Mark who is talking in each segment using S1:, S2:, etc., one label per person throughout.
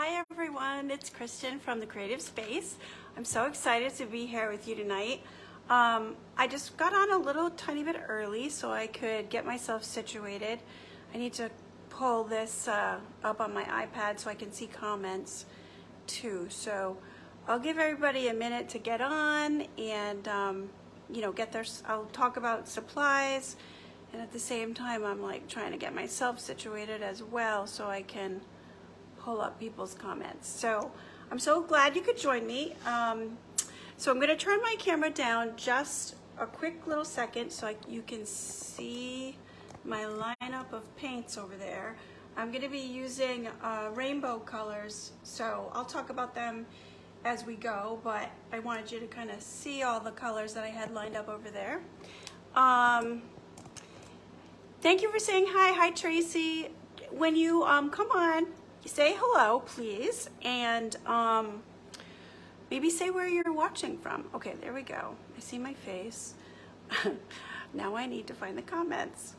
S1: Hi everyone, it's Kristen from The Creative Space. I'm so excited to be here with you tonight. I just got on a little tiny bit early so I could get myself situated. I need to pull this up on my iPad so I can see comments too. So I'll give everybody a minute to get on and get their, I'll talk about supplies, and at the same time I'm like trying to get myself situated as well so I can pull up people's comments. So I'm so glad you could join me. So I'm going to turn my camera down just a quick little second so you can see my lineup of paints over there. I'm going to be using rainbow colors, so I'll talk about them as we go, but I wanted you to kind of see all the colors that I had lined up over there. Thank you for saying hi. Hi, Tracy. When you come on, say hello, please, and maybe say where you're watching from. Okay, there we go. I see my face. Now I need to find the comments.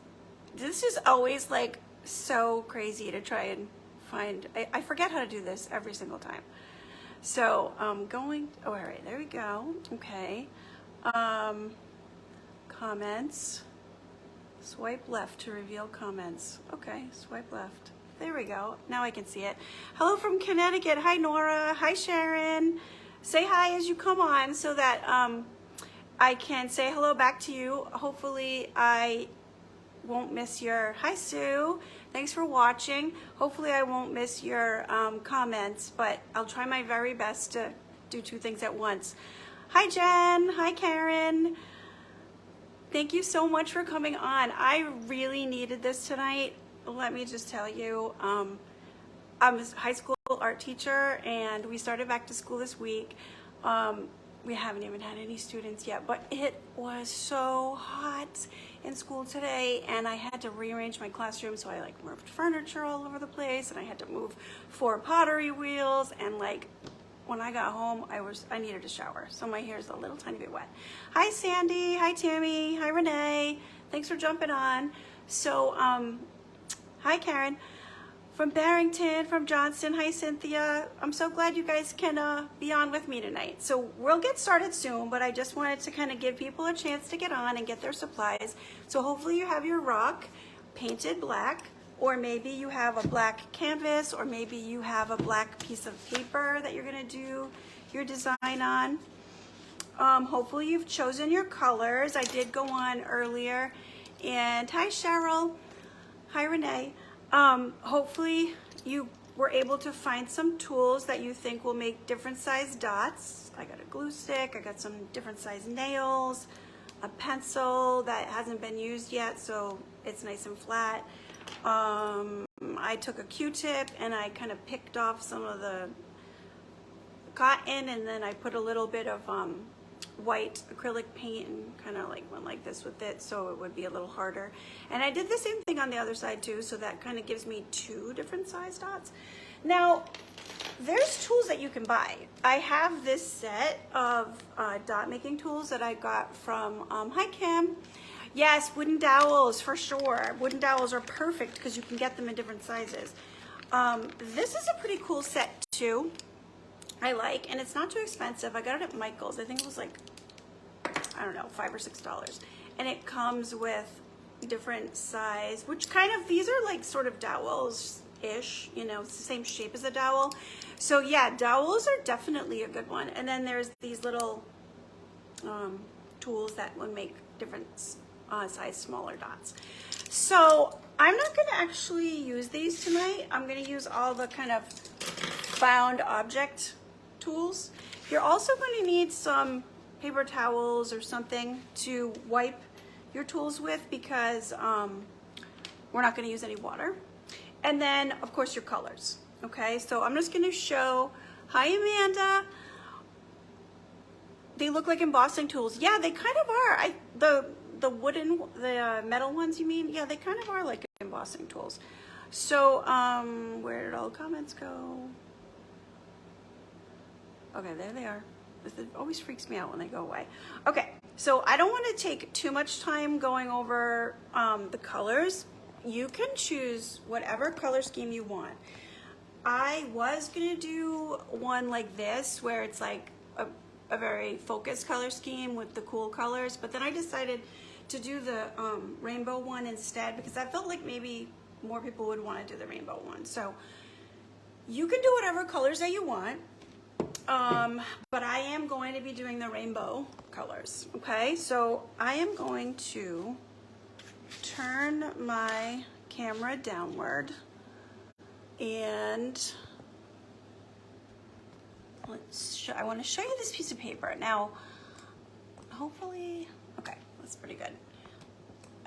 S1: This is always like so crazy to try and find. I forget how to do this every single time. So all right, there we go. Okay. Comments. Swipe left to reveal comments. Okay, swipe left. There we go. Now I can see it. Hello from Connecticut. Hi, Nora. Hi, Sharon. Say hi as you come on so that I can say hello back to you. Hopefully I won't miss your... Hi, Sue. Thanks for watching. Hopefully I won't miss your comments, but I'll try my very best to do two things at once. Hi, Jen. Hi, Karen. Thank you so much for coming on. I really needed this tonight. Let me just tell you, I'm a high school art teacher and we started back to school this week. We haven't even had any students yet, but it was so hot in school today and I had to rearrange my classroom, so I like moved furniture all over the place and I had to move 4 pottery wheels, and like when I got home, I needed a shower, so my hair is a little tiny bit wet. Hi, Sandy. Hi, Tammy. Hi, Renee. Thanks for jumping on. So, hi, Karen. From Barrington, from Johnston. Hi, Cynthia. I'm so glad you guys can be on with me tonight. So we'll get started soon, but I just wanted to kind of give people a chance to get on and get their supplies. So hopefully you have your rock painted black, or maybe you have a black canvas, or maybe you have a black piece of paper that you're gonna do your design on. Hopefully you've chosen your colors. I did go on earlier. And hi, Cheryl. Hi, Renee. Hopefully you were able to find some tools that you think will make different size dots. I got a glue stick, I got some different size nails, a pencil that hasn't been used yet, so it's nice and flat. I took a Q-tip and I kind of picked off some of the cotton, and then I put a little bit of white acrylic paint and kind of like went like this with it so it would be a little harder. And I did the same thing on the other side too, so that kind of gives me 2 different size dots. Now, there's tools that you can buy. I have this set of dot making tools that I got from, hi Kim. Yes, wooden dowels for sure. Wooden dowels are perfect because you can get them in different sizes. This is a pretty cool set too. I like, and it's not too expensive. I got it at Michael's. I think it was like, I don't know, $5 or $6. And it comes with different size, which kind of, these are like sort of dowels-ish, you know, it's the same shape as a dowel. So yeah, dowels are definitely a good one. And then there's these little tools that will make different size smaller dots. So I'm not gonna actually use these tonight. I'm gonna use all the kind of found object tools. You're also going to need some paper towels or something to wipe your tools with, because we're not going to use any water. And then of course your colors. Okay, so I'm just going to show. Hi, Amanda. They look like embossing tools. Yeah, they kind of are. The metal ones, you mean? Yeah, they kind of are like embossing tools. So where did all the comments go? Okay, there they are. It always freaks me out when they go away. Okay, so I don't want to take too much time going over the colors. You can choose whatever color scheme you want. I was gonna do one like this where it's like a very focused color scheme with the cool colors, but then I decided to do the rainbow one instead because I felt like maybe more people would want to do the rainbow one. So you can do whatever colors that you want, but I am going to be doing the rainbow colors, okay? So I am going to turn my camera downward and I want to show you this piece of paper. Now, hopefully, okay, that's pretty good.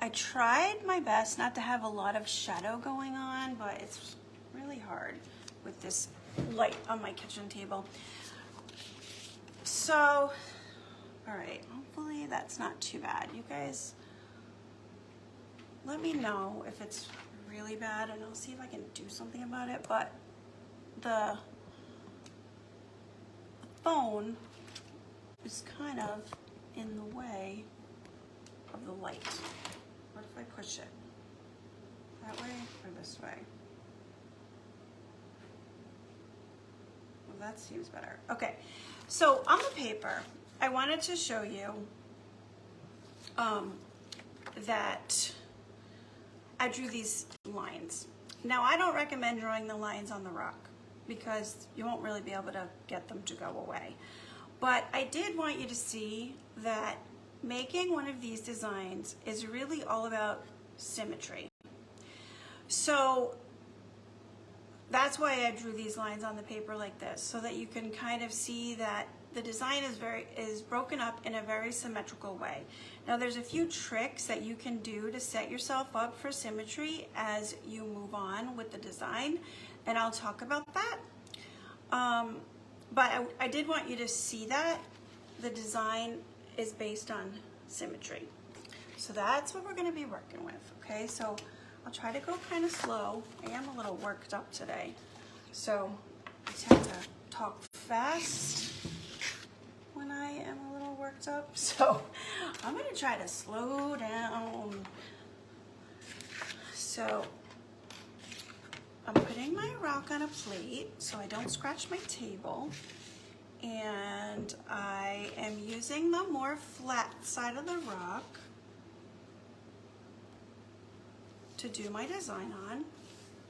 S1: I tried my best not to have a lot of shadow going on, but it's really hard with this light on my kitchen table. So, all right, hopefully that's not too bad. You guys, let me know if it's really bad and I'll see if I can do something about it, but the phone is kind of in the way of the light. What if I push it? That way or this way? Well, that seems better. Okay, so on the paper, I wanted to show you that I drew these lines. Now, I don't recommend drawing the lines on the rock because you won't really be able to get them to go away. But I did want you to see that making one of these designs is really all about symmetry. So that's why I drew these lines on the paper like this, so that you can kind of see that the design is broken up in a very symmetrical way. Now there's a few tricks that you can do to set yourself up for symmetry as you move on with the design, and I'll talk about that. But I did want you to see that the design is based on symmetry. So that's what we're going to be working with, okay? So I'll try to go kind of slow. I am a little worked up today, so I tend to talk fast when I am a little worked up. So I'm going to try to slow down. So I'm putting my rock on a plate so I don't scratch my table. And I am using the more flat side of the rock to do my design on.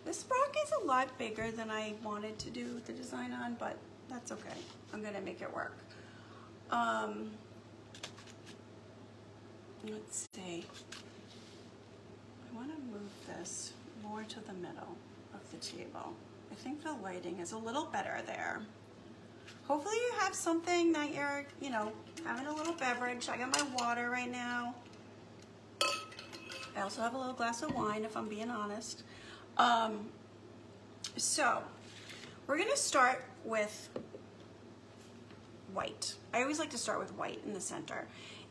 S1: This rock is a lot bigger than I wanted to do the design on, but that's okay. I'm gonna make it work. Let's see. I wanna move this more to the middle of the table. I think the lighting is a little better there. Hopefully you have something that you're, having a little beverage. I got my water right now. I also have a little glass of wine, if I'm being honest. So we're gonna start with white. I always like to start with white in the center.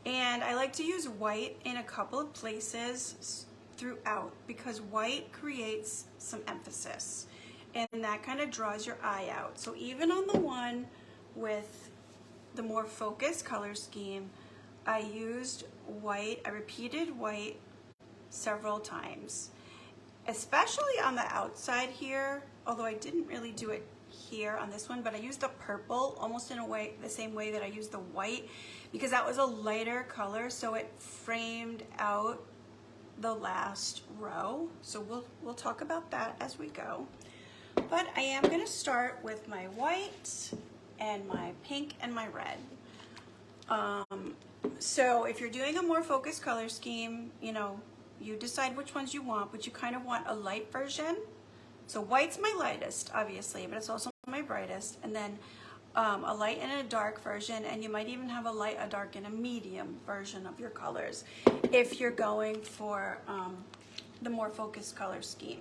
S1: And I like to use white in a couple of places throughout because white creates some emphasis and that kind of draws your eye out. So even on the one with the more focused color scheme, I used white, I repeated white several times, especially on the outside here, although I didn't really do it here on this one, but I used the purple almost in a way, the same way that I used the white, because that was a lighter color, so it framed out the last row. So we'll talk about that as we go. But I am gonna start with my white and my pink and my red. So if you're doing a more focused color scheme, you decide which ones you want, but you kind of want a light version. So white's my lightest, obviously, but it's also my brightest. And then a light and a dark version, and you might even have a light, a dark, and a medium version of your colors if you're going for the more focused color scheme.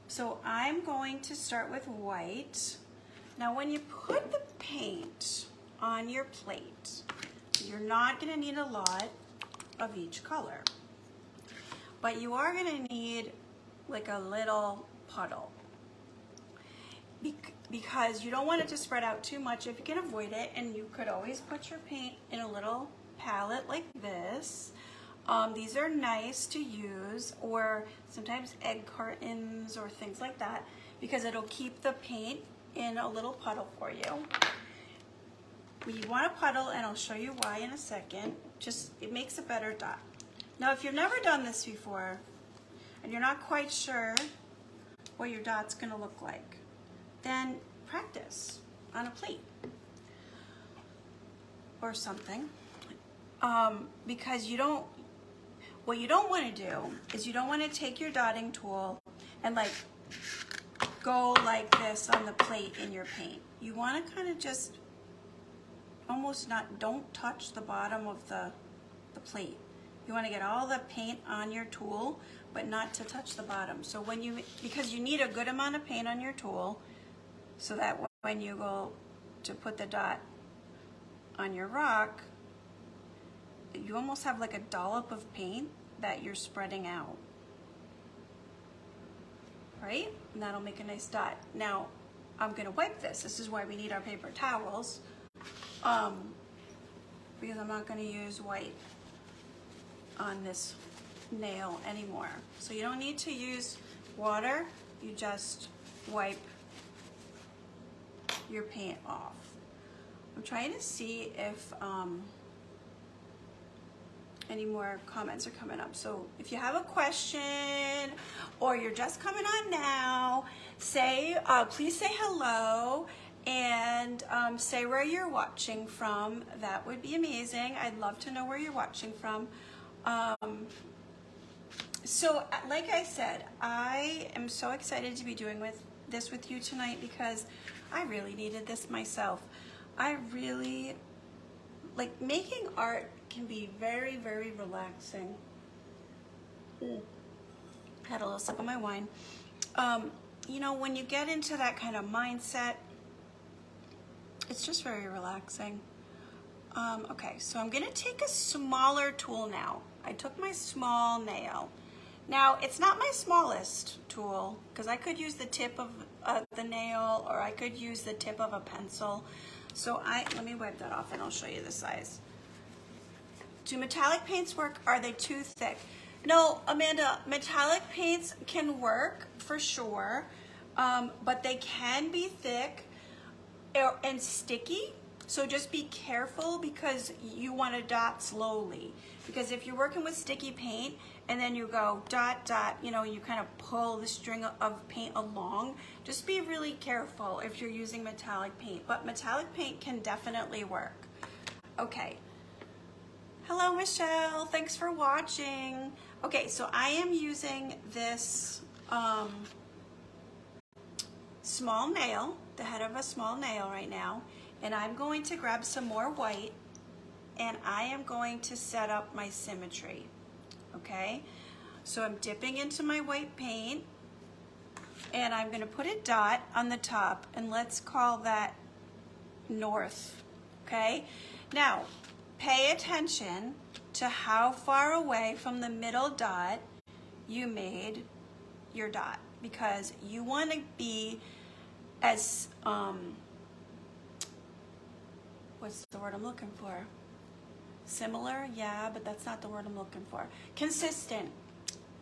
S1: So I'm going to start with white. Now when you put the paint on your plate, you're not gonna need a lot of each color, but you are gonna need like a little puddle because you don't want it to spread out too much if you can avoid it, and you could always put your paint in a little palette like this. These are nice to use, or sometimes egg cartons or things like that. because it'll keep the paint in a little puddle for you. You want a puddle, and I'll show you why in a second. Just, it makes a better dot. Now, if you've never done this before, and you're not quite sure what your dot's gonna look like, then practice on a plate or something. Because what you don't wanna do is you don't wanna take your dotting tool and like go like this on the plate in your paint. You wanna kind of just almost don't touch the bottom of the plate. You want to get all the paint on your tool, but not to touch the bottom. So because you need a good amount of paint on your tool, so that when you go to put the dot on your rock, you almost have like a dollop of paint that you're spreading out, right? And that'll make a nice dot. Now, I'm gonna wipe this. This is why we need our paper towels. Because I'm not going to use white on this nail anymore. So you don't need to use water, you just wipe your paint off. I'm trying to see if any more comments are coming up. So if you have a question or you're just coming on now, please say hello. And say where you're watching from. That would be amazing. I'd love to know where you're watching from. So like I said, I am so excited to be doing this with you tonight because I really needed this myself. I really, like, making art can be very, very relaxing. Had a little sip of my wine. You know, when you get into that kind of mindset, it's just very relaxing. Okay, so I'm gonna take a smaller tool now. I took my small nail. Now, it's not my smallest tool, because I could use the tip of the nail, or I could use the tip of a pencil. So let me wipe that off and I'll show you the size. Do metallic paints work? Are they too thick? No, Amanda, metallic paints can work for sure, but they can be thick and sticky, so just be careful because you want to dot slowly. Because if you're working with sticky paint and then you go dot, dot, you know, you kind of pull the string of paint along, just be really careful if you're using metallic paint. But metallic paint can definitely work. Okay. Hello, Michelle. Thanks for watching. Okay, so I am using this small nail, the head of a small nail right now, and I'm going to grab some more white and I am going to set up my symmetry. Okay, so I'm dipping into my white paint and I'm going to put a dot on the top, and let's call that north. Okay, now pay attention to how far away from the middle dot you made your dot, because you want to be as what's the word I'm looking for? Similar, yeah, but that's not the word I'm looking for. Consistent.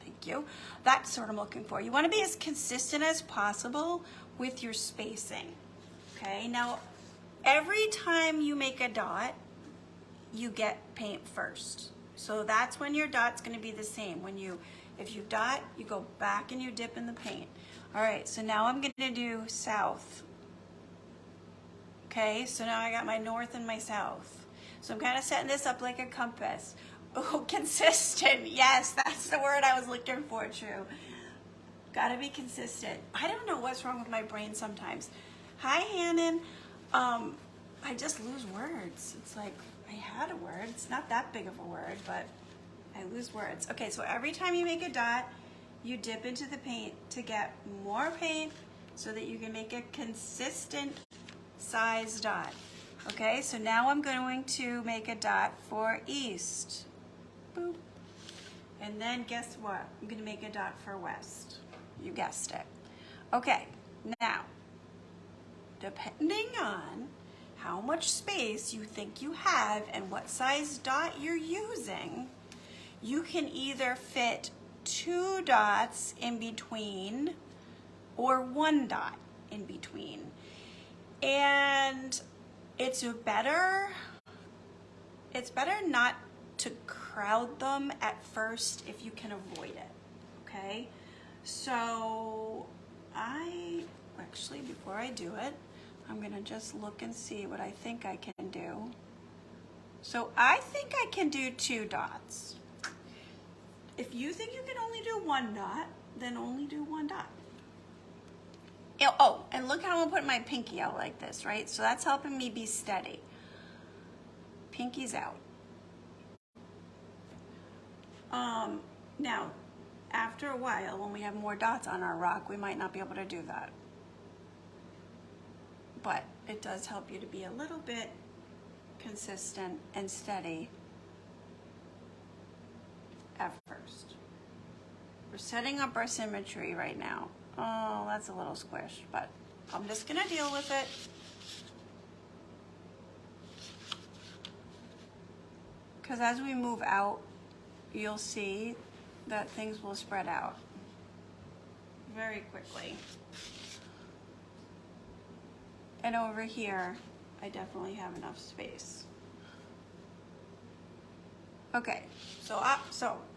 S1: Thank you. That's what I'm looking for. You want to be as consistent as possible with your spacing. Okay, now every time you make a dot, you get paint first. So that's when your dot's going to be the same. If you dot, you go back and you dip in the paint. All right, so now I'm going to do south. Okay, so now I got my north and my south. So I'm kind of setting this up like a compass. Oh, consistent. Yes, that's the word I was looking for, true. Gotta be consistent. I don't know what's wrong with my brain sometimes. Hi, Hannon. I just lose words. It's like I had a word. It's not that big of a word, but I lose words. Okay, so every time you make a dot, you dip into the paint to get more paint so that you can make a consistent size dot. Okay, so now I'm going to make a dot for east. Boop. And then guess what? I'm going to make a dot for west. You guessed it. Okay, now, depending on how much space you think you have and what size dot you're using, you can either fit 2 dots in between or one dot in between. And it's better not to crowd them at first if you can avoid it, okay? So actually, before I do it, I'm gonna just look and see what I think I can do. So I think I can do 2 dots. If you think you can only do 1 dot, then only do 1 dot. Oh, and look how I'm putting my pinky out like this, right? So that's helping me be steady. Pinky's out. Now, after a while, when we have more dots on our rock, we might not be able to do that. But it does help you to be a little bit consistent and steady at first. We're setting up our symmetry right now. Oh, that's a little squished, but I'm just gonna deal with it. Because as we move out, you'll see that things will spread out very quickly. And over here, I definitely have enough space. Okay, so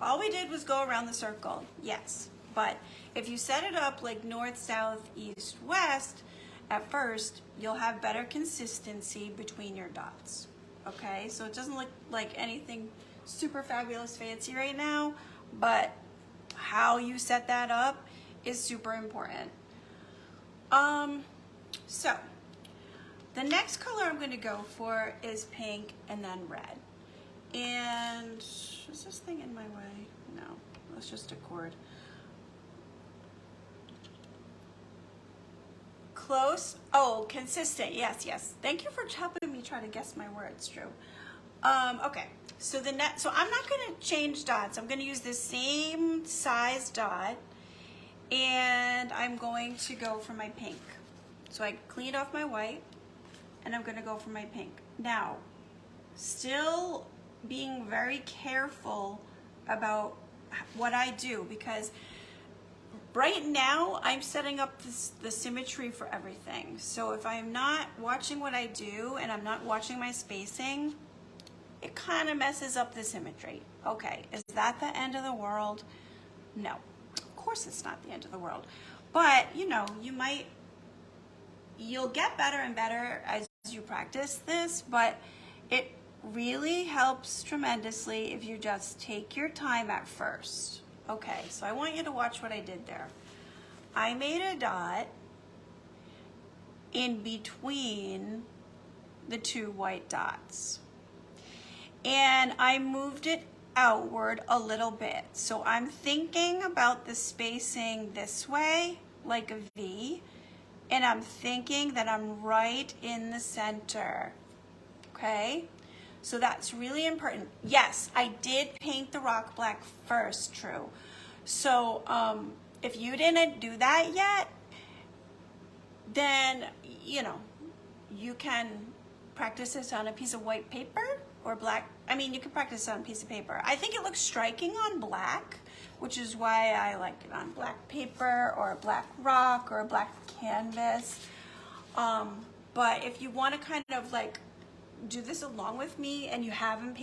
S1: all we did was go around the circle, yes. But if you set it up like north, south, east, west, at first, you'll have better consistency between your dots, okay? So it doesn't look like anything super fabulous fancy right now, but how you set that up is super important. So the next color I'm gonna go for is pink and then red. And is this thing in my way? No, that's just a cord. Close. Oh, consistent. Yes, yes. Thank you for helping me try to guess my words, Drew. Okay. So I'm not going to change dots. I'm going to use the same size dot, and I'm going to go for my pink. So I cleaned off my white, and I'm going to go for my pink. Now, still being very careful about what I do, because right now I'm setting up the symmetry for everything. So if I'm not watching what I do and I'm not watching my spacing, it kind of messes up the symmetry. Okay, is that the end of the world? No, of course it's not the end of the world. But you know, you'll get better and better as you practice this, but it really helps tremendously if you just take your time at first. Okay, so I want you to watch what I did there. I made a dot in between the 2 white dots, and I moved it outward a little bit. So I'm thinking about the spacing this way, like a V, and I'm thinking that I'm right in the center, okay? So that's really important. Yes, I did paint the rock black first, true. So if you didn't do that yet, then, you know, you can practice this on a piece of white paper or black. I mean, you can practice it on a piece of paper. I think it looks striking on black, which is why I like it on black paper or a black rock or a black canvas. But if you want to kind of like do this along with me and you haven't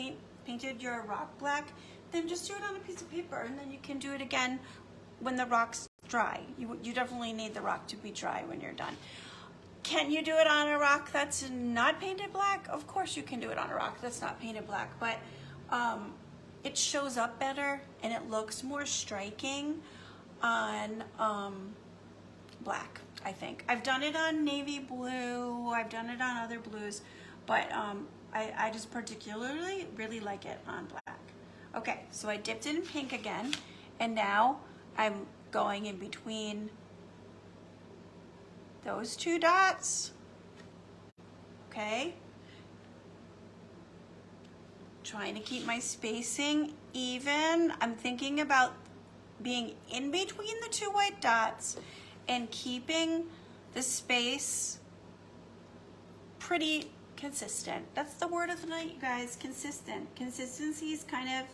S1: painted your rock black, then just do it on a piece of paper, and then you can do it again when the rock's dry. You definitely need the rock to be dry when you're done. Can you do it on a rock that's not painted black? Of course you can do it on a rock that's not painted black, but it shows up better and it looks more striking on black, I think. I've done it on navy blue, I've done it on other blues, but I just particularly really like it on black. Okay, so I dipped it in pink again, and now I'm going in between those 2 dots, okay? Trying to keep my spacing even. I'm thinking about being in between the 2 white dots and keeping the space pretty consistent. That's the word of the night, you guys, consistent. Consistency is kind of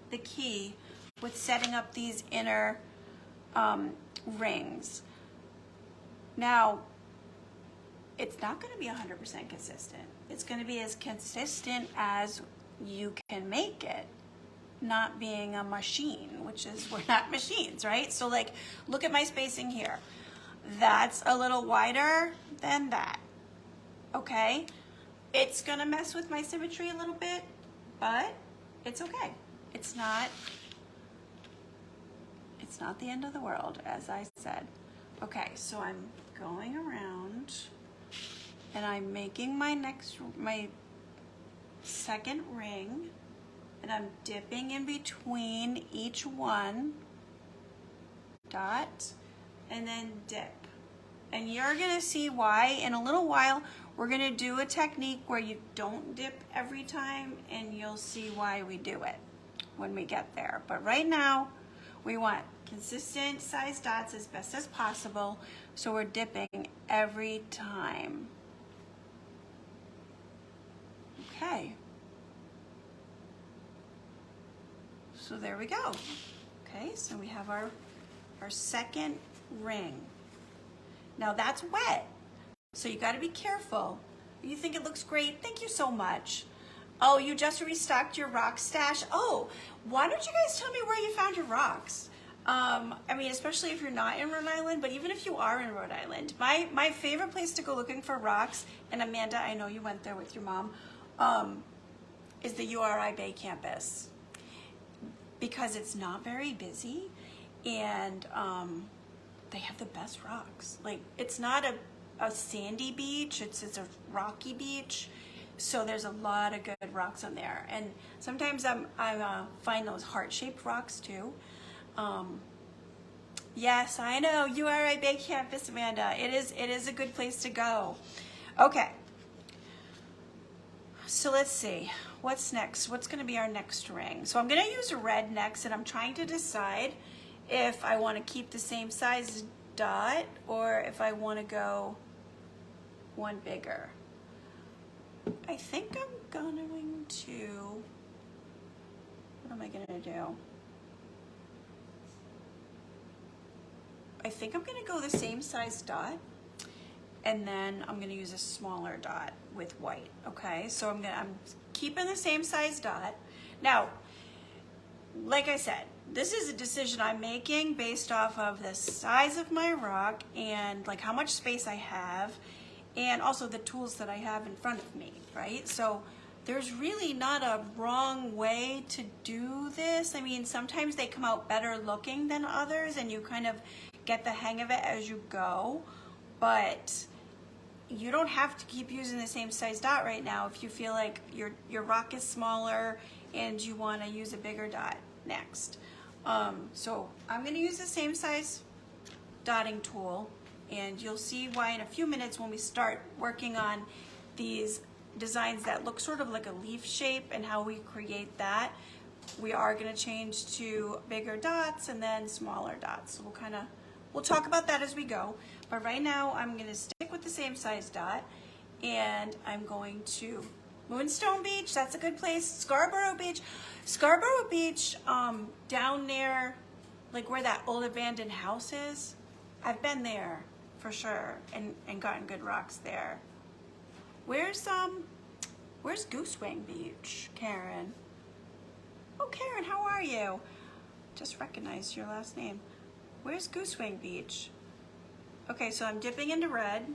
S1: the key with setting up these inner rings. Now, it's not going to be 100% consistent. It's going to be as consistent as you can make it, not being a machine, which is, we're not machines, right? So like, look at my spacing here. That's a little wider than that, okay? It's gonna mess with my symmetry a little bit, but it's okay. It's not the end of the world, as I said. Okay, so I'm going around and I'm making my second ring, and I'm dipping in between each one, dot, and then dip. And you're gonna see why in a little while. We're gonna do a technique where you don't dip every time, and you'll see why we do it when we get there. But right now, we want consistent size dots as best as possible, so we're dipping every time. Okay. So there we go. Okay, so we have our second ring. Now that's wet, so you got to be careful. You think it looks great? Thank you so much. Oh, you just restocked your rock stash? Oh, why don't you guys tell me where you found your rocks? I mean, especially if you're not in Rhode Island, but even if you are in Rhode Island, my favorite place to go looking for rocks, and Amanda, I know you went there with your mom, is the URI Bay campus, because it's not very busy, and they have the best rocks. Like, it's not a sandy beach, it's a rocky beach, so there's a lot of good rocks on there. And sometimes I find those heart-shaped rocks too. Yes, I know, URI Bay campus, Amanda. It is a good place to go. Okay, so let's see, what's next? What's gonna be our next ring? So I'm gonna use a red next, and I'm trying to decide if I wanna keep the same size dot or if I wanna go one bigger. I think I'm going to, what am I gonna do? I think I'm gonna go the same size dot, and then I'm gonna use a smaller dot with white, okay? So I'm keeping the same size dot. Now, like I said, this is a decision I'm making based off of the size of my rock and like how much space I have, and also the tools that I have in front of me, right? So there's really not a wrong way to do this. I mean, sometimes they come out better looking than others, and you kind of get the hang of it as you go, but you don't have to keep using the same size dot right now if you feel like your rock is smaller and you want to use a bigger dot next. So I'm going to use the same size dotting tool, and you'll see why in a few minutes when we start working on these designs that look sort of like a leaf shape and how we create that. We are going to change to bigger dots and then smaller dots. So we'll talk about that as we go. But right now I'm going to stick with the same size dot, and I'm going to Moonstone Beach. That's a good place. Scarborough Beach. Scarborough Beach, down there, like where that old abandoned house is. I've been there for sure and gotten good rocks there. Where's Goosewing Beach, Karen? Oh, Karen, how are you? Just recognized your last name. Where's Goosewing Beach? Okay, so I'm dipping into red.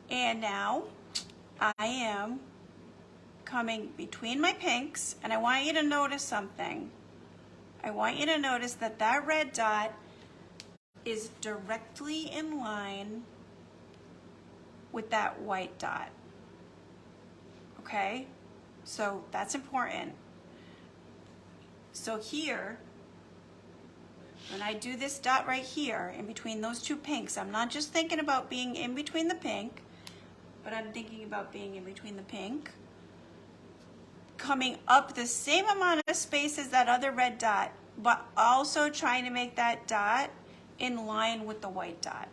S1: And now I am coming between my pinks, and I want you to notice something. I want you to notice that that red dot is directly in line with that white dot. Okay? So that's important. So here, when I do this dot right here in between those two pinks, I'm not just thinking about being in between the pink, but I'm thinking about being in between the pink, coming up the same amount of space as that other red dot, but also trying to make that dot in line with the white dot.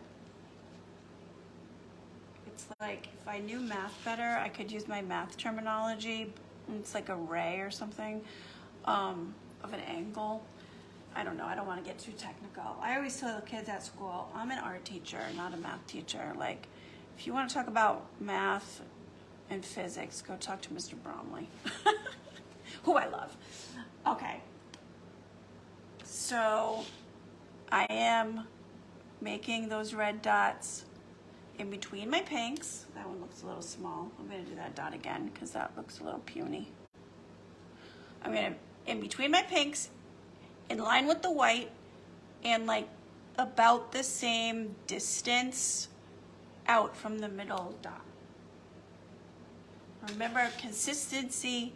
S1: It's like if I knew math better, I could use my math terminology. It's like a ray or something of an angle. I don't know, I don't want to get too technical. I always tell the kids at school, I'm an art teacher, not a math teacher. Like, if you want to talk about math and physics, go talk to Mr. Bromley, who I love. Okay, so I am making those red dots in between my pinks. That one looks a little small. I'm going to do that dot again because that looks a little puny. I'm going to, in between my pinks, in line with the white, and like about the same distance out from the middle dot. Remember, consistency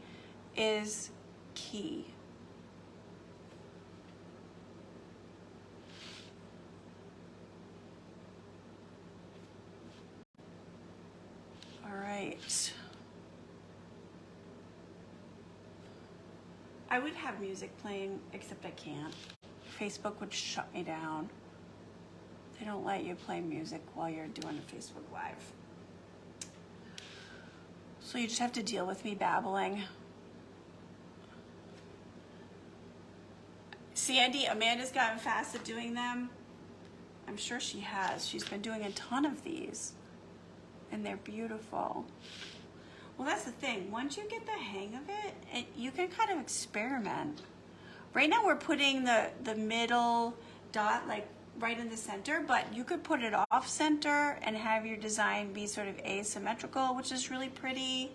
S1: is key. All right. I would have music playing, except I can't. Facebook would shut me down. They don't let you play music while you're doing a Facebook Live. So you just have to deal with me babbling. Sandy, Amanda's gotten fast at doing them. I'm sure she has. She's been doing a ton of these. And they're beautiful. Well, that's the thing. Once you get the hang of it, you can kind of experiment. Right now we're putting the middle dot like right in the center, but you could put it off center and have your design be sort of asymmetrical, which is really pretty.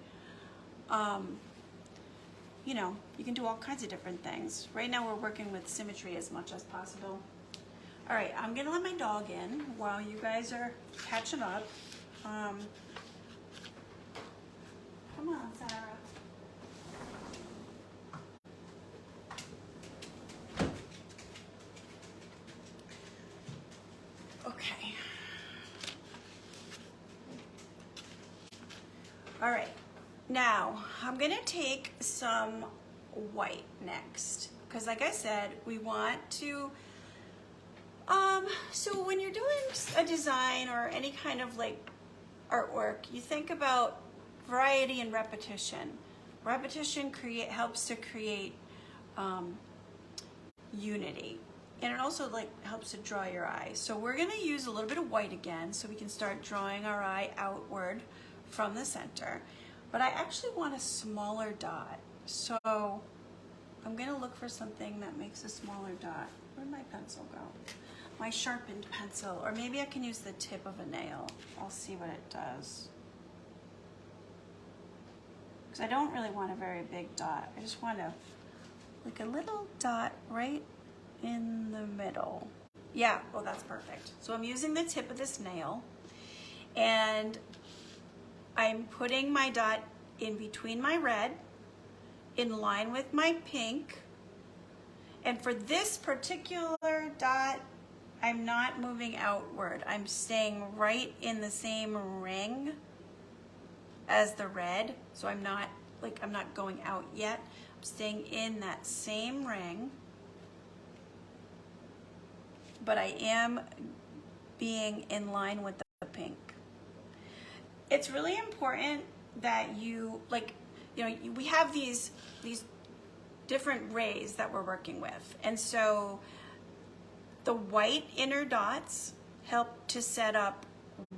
S1: You know, you can do all kinds of different things. Right now we're working with symmetry as much as possible. All right, I'm gonna let my dog in while you guys are catching up. Come on, Sarah. Okay. All right. Now, I'm going to take some white next. Because like I said, we want to... so when you're doing a design or any kind of like artwork, you think about variety and repetition. Repetition helps to create unity, and it also like helps to draw your eye. So we're going to use a little bit of white again so we can start drawing our eye outward from the center. But I actually want a smaller dot, so I'm going to look for something that makes a smaller dot. Where'd my pencil go? My sharpened pencil, or maybe I can use the tip of a nail. I'll see what it does. Because I don't really want a very big dot. I just want like a little dot right in the middle. Yeah, well that's perfect. So I'm using the tip of this nail, and I'm putting my dot in between my red, in line with my pink. And for this particular dot, I'm not moving outward. I'm staying right in the same ring as the red. So I'm not going out yet. I'm staying in that same ring. But I am being in line with the pink. It's really important that you, we have these different rays that we're working with. And so the white inner dots help to set up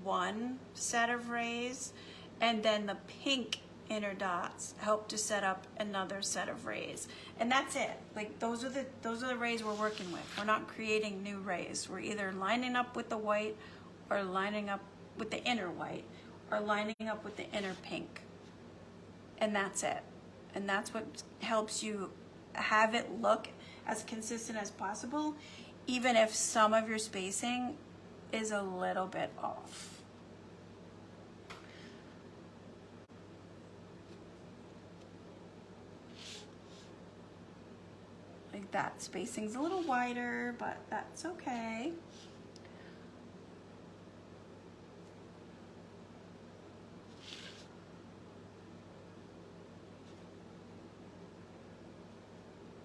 S1: one set of rays, and then the pink inner dots help to set up another set of rays. And that's it. Like those are the rays we're working with. We're not creating new rays. We're either lining up with the white or lining up with the inner white or lining up with the inner pink. And that's it. And that's what helps you have it look as consistent as possible, even if some of your spacing is a little bit off. Like that spacing's a little wider, but that's okay.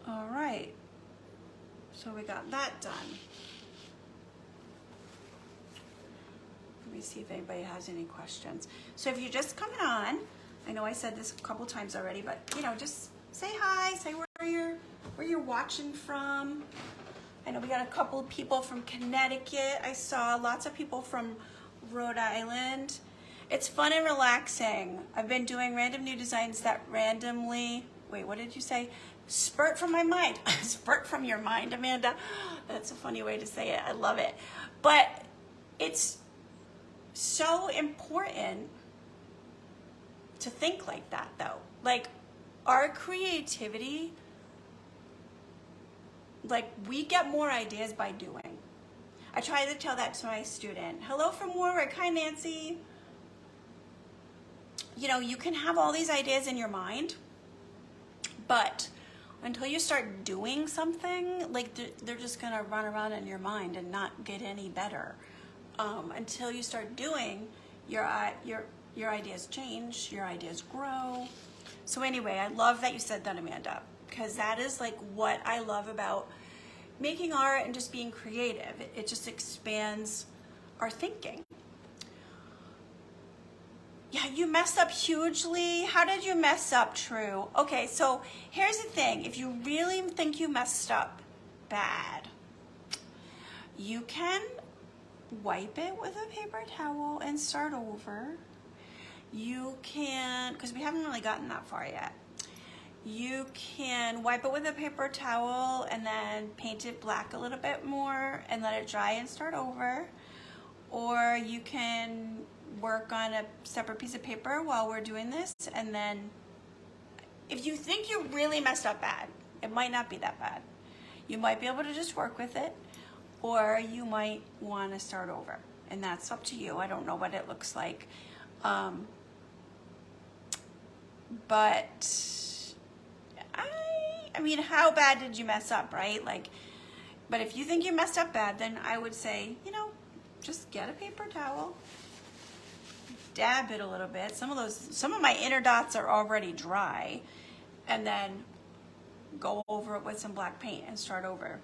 S1: All right, so we got that done. Let me see if anybody has any questions. So if you're just coming on, I know I said this a couple times already, but just say hi, say where you're watching from. I know we got a couple of people from Connecticut. I saw lots of people from Rhode Island. It's fun and relaxing. I've been doing random new designs that randomly, wait, what did you say? Spurt from my mind. Spurt from your mind, Amanda. That's a funny way to say it. I love it. But it's so important to think like that, though. Like, our creativity, like, we get more ideas by doing. I try to tell that to my student. Hello from Warwick. Hi, Nancy. You know, you can have all these ideas in your mind, but until you start doing something, like, they're just gonna run around in your mind and not get any better. Until you start doing, your ideas change, your ideas grow. So anyway, I love that you said that, Amanda, because that is like what I love about making art and just being creative. It just expands our thinking. Yeah, you messed up hugely. How did you mess up, True? Okay, so here's the thing. If you really think you messed up bad, you can wipe it with a paper towel and start over. You can, because we haven't really gotten that far yet. You can wipe it with a paper towel and then paint it black a little bit more and let it dry and start over. Or you can work on a separate piece of paper while we're doing this, and then if you think you really messed up bad, it might not be that bad. You might be able to just work with it, or you might want to start over, and that's up to you. I don't know what it looks like. But I mean, how bad did you mess up, right? Like, but if you think you messed up bad, then I would say, you know, just get a paper towel, dab it a little bit. Some of my inner dots are already dry, and then go over it with some black paint and start over.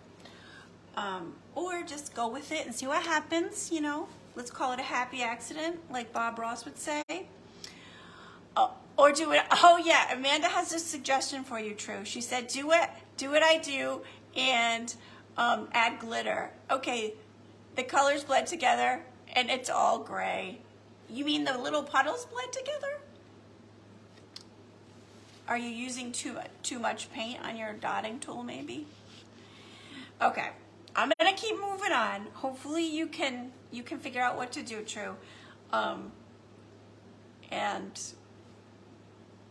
S1: Or just go with it and see what happens, you know. Let's call it a happy accident, like Bob Ross would say. Or do it, oh yeah, Amanda has a suggestion for you, True. She said, do what I do and add glitter. Okay, the colors blend together and it's all gray. You mean the little puddles blend together? Are you using too much paint on your dotting tool maybe? Okay, I'm gonna keep moving on. Hopefully you can figure out what to do, True. And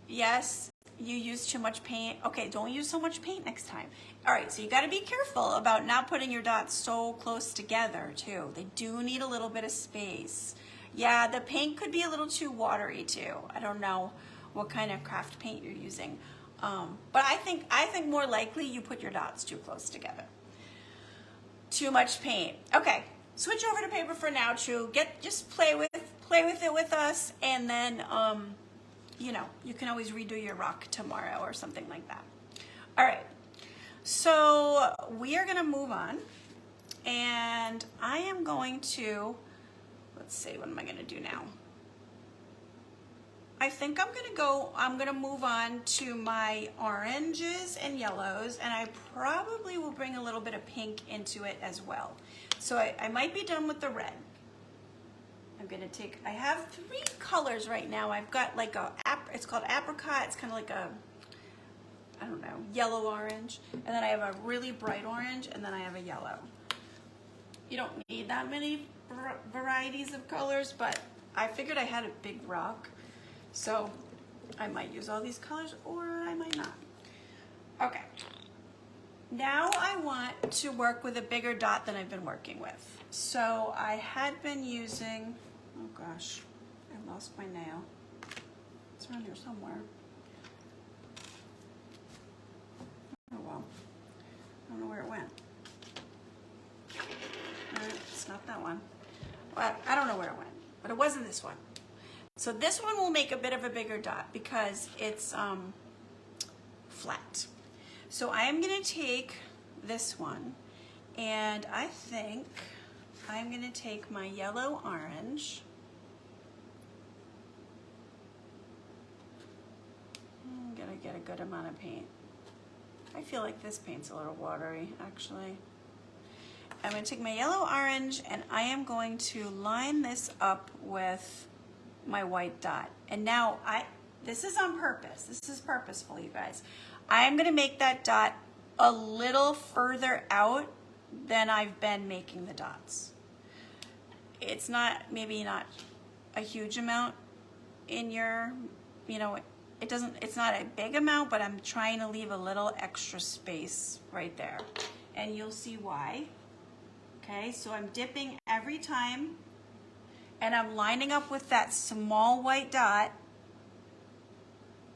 S1: yes, you use too much paint. Okay, don't use so much paint next time. All right, so you gotta be careful about not putting your dots so close together too. They do need a little bit of space. Yeah, the paint could be a little too watery too. I don't know what kind of craft paint you're using. But I think more likely you put your dots too close together. Too much paint. Okay, switch over to paper for now, True. Just play with it with us, and then you know, you can always redo your rock tomorrow or something like that. All right, so we are gonna move on, and I am going to, let's see, what am I gonna do now? I think I'm gonna move on to my oranges and yellows, and I probably will bring a little bit of pink into it as well. So I might be done with the red. I have 3 colors right now. I've got like it's called apricot. It's kind of like a, I don't know, yellow orange. And then I have a really bright orange, and then I have a yellow. You don't need that many varieties of colors, but I figured I had a big rock. So I might use all these colors, or I might not. Okay. Now I want to work with a bigger dot than I've been working with. So I had been using, oh gosh, I lost my nail. It's around here somewhere. Oh well, I don't know where it went. It's not that one. Well, I don't know where it went, but it wasn't this one. So this one will make a bit of a bigger dot because it's flat. So I am gonna take this one, and I think I'm gonna take my yellow orange. I'm gonna get a good amount of paint. I feel like this paint's a little watery, actually. I'm going to take my yellow orange and I am going to line this up with my white dot. And now this is on purpose. This is purposeful, you guys. I'm going to make that dot a little further out than I've been making the dots. It's not, maybe not a huge amount in your, it's not a big amount, but I'm trying to leave a little extra space right there. And you'll see why. Okay, so I'm dipping every time and I'm lining up with that small white dot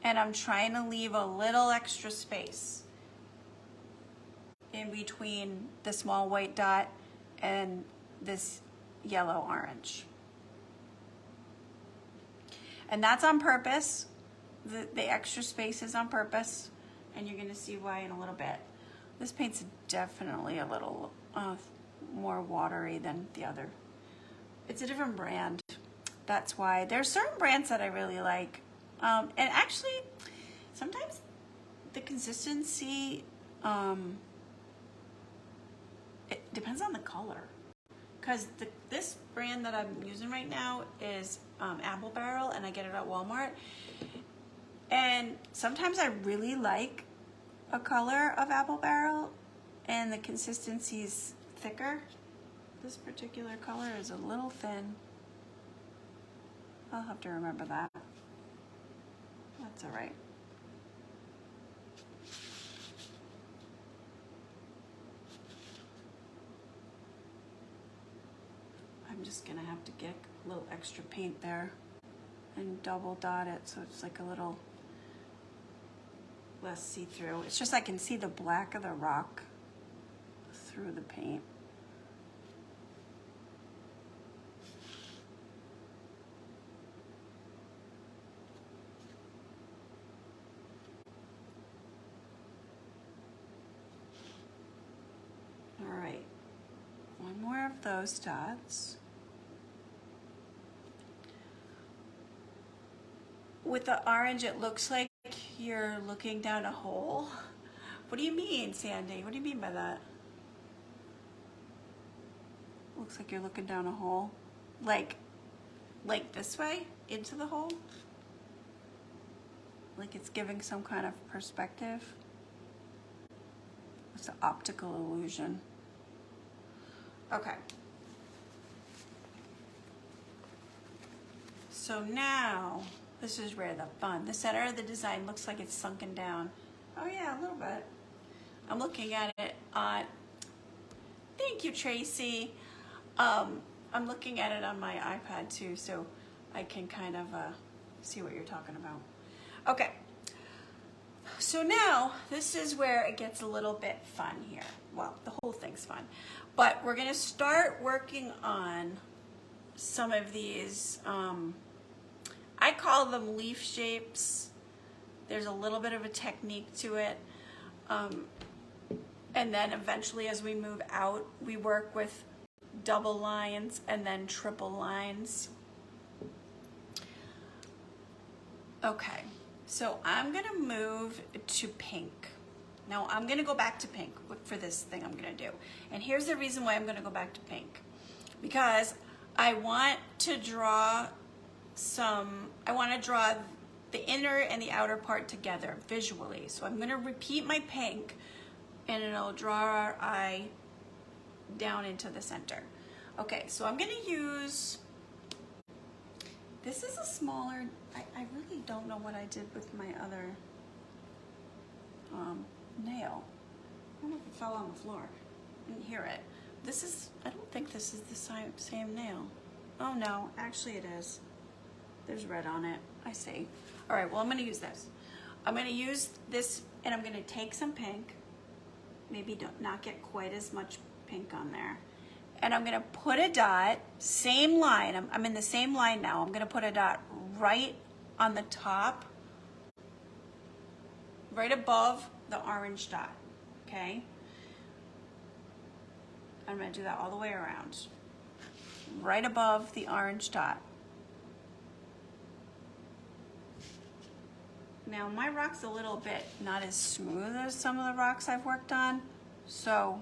S1: and I'm trying to leave a little extra space in between the small white dot and this yellow orange. And that's on purpose. The extra space is on purpose, and you're going to see why in a little bit. This paint's definitely a little more watery than the other. It's a different brand. That's why. There's certain brands that I really like. And actually, sometimes the consistency, it depends on the color. Because this brand that I'm using right now is Apple Barrel, and I get it at Walmart. And sometimes I really like a color of Apple Barrel, and the consistency's thicker. This particular color is a little thin. I'll have to remember that. That's all right. I'm just gonna have to get a little extra paint there and double dot it so it's like a little less see-through. It's just I can see the black of the rock through the paint. All right, one more of those dots. With the orange, it looks like you're looking down a hole. What do you mean, Sandy? What do you mean by that? Looks like you're looking down a hole. Like this way, into the hole? Like it's giving some kind of perspective? It's an optical illusion. Okay. So now, this is where the fun. The center of the design looks like it's sunken down. Oh yeah, a little bit. I'm looking at it on, thank you, Tracy. I'm looking at it on my iPad too, so I can kind of see what you're talking about. Okay, so now this is where it gets a little bit fun here. Well, the whole thing's fun. But we're gonna start working on some of these, I call them leaf shapes. There's a little bit of a technique to it. And then eventually as we move out, we work with double lines and then triple lines. Okay, so I'm gonna move to pink. Now I'm gonna go back to pink for this thing I'm gonna do. And here's the reason why I'm gonna go back to pink. Because I want to draw the inner and the outer part together visually. So I'm gonna repeat my pink and it'll draw our eye down into the center. Okay, so I'm gonna use, this is a smaller, I really don't know what I did with my other nail. I don't know if it fell on the floor. I didn't hear it. This is, I don't think this is the same nail. Oh no, actually it is. There's red on it, I see. All right, well I'm gonna use this. I'm gonna use this and I'm gonna take some pink, maybe not get quite as much pink on there. And I'm gonna put a dot, same line, I'm in the same line now. I'm gonna put a dot right on the top, right above the orange dot, okay? I'm gonna do that all the way around. Right above the orange dot. Now my rock's a little bit not as smooth as some of the rocks I've worked on, so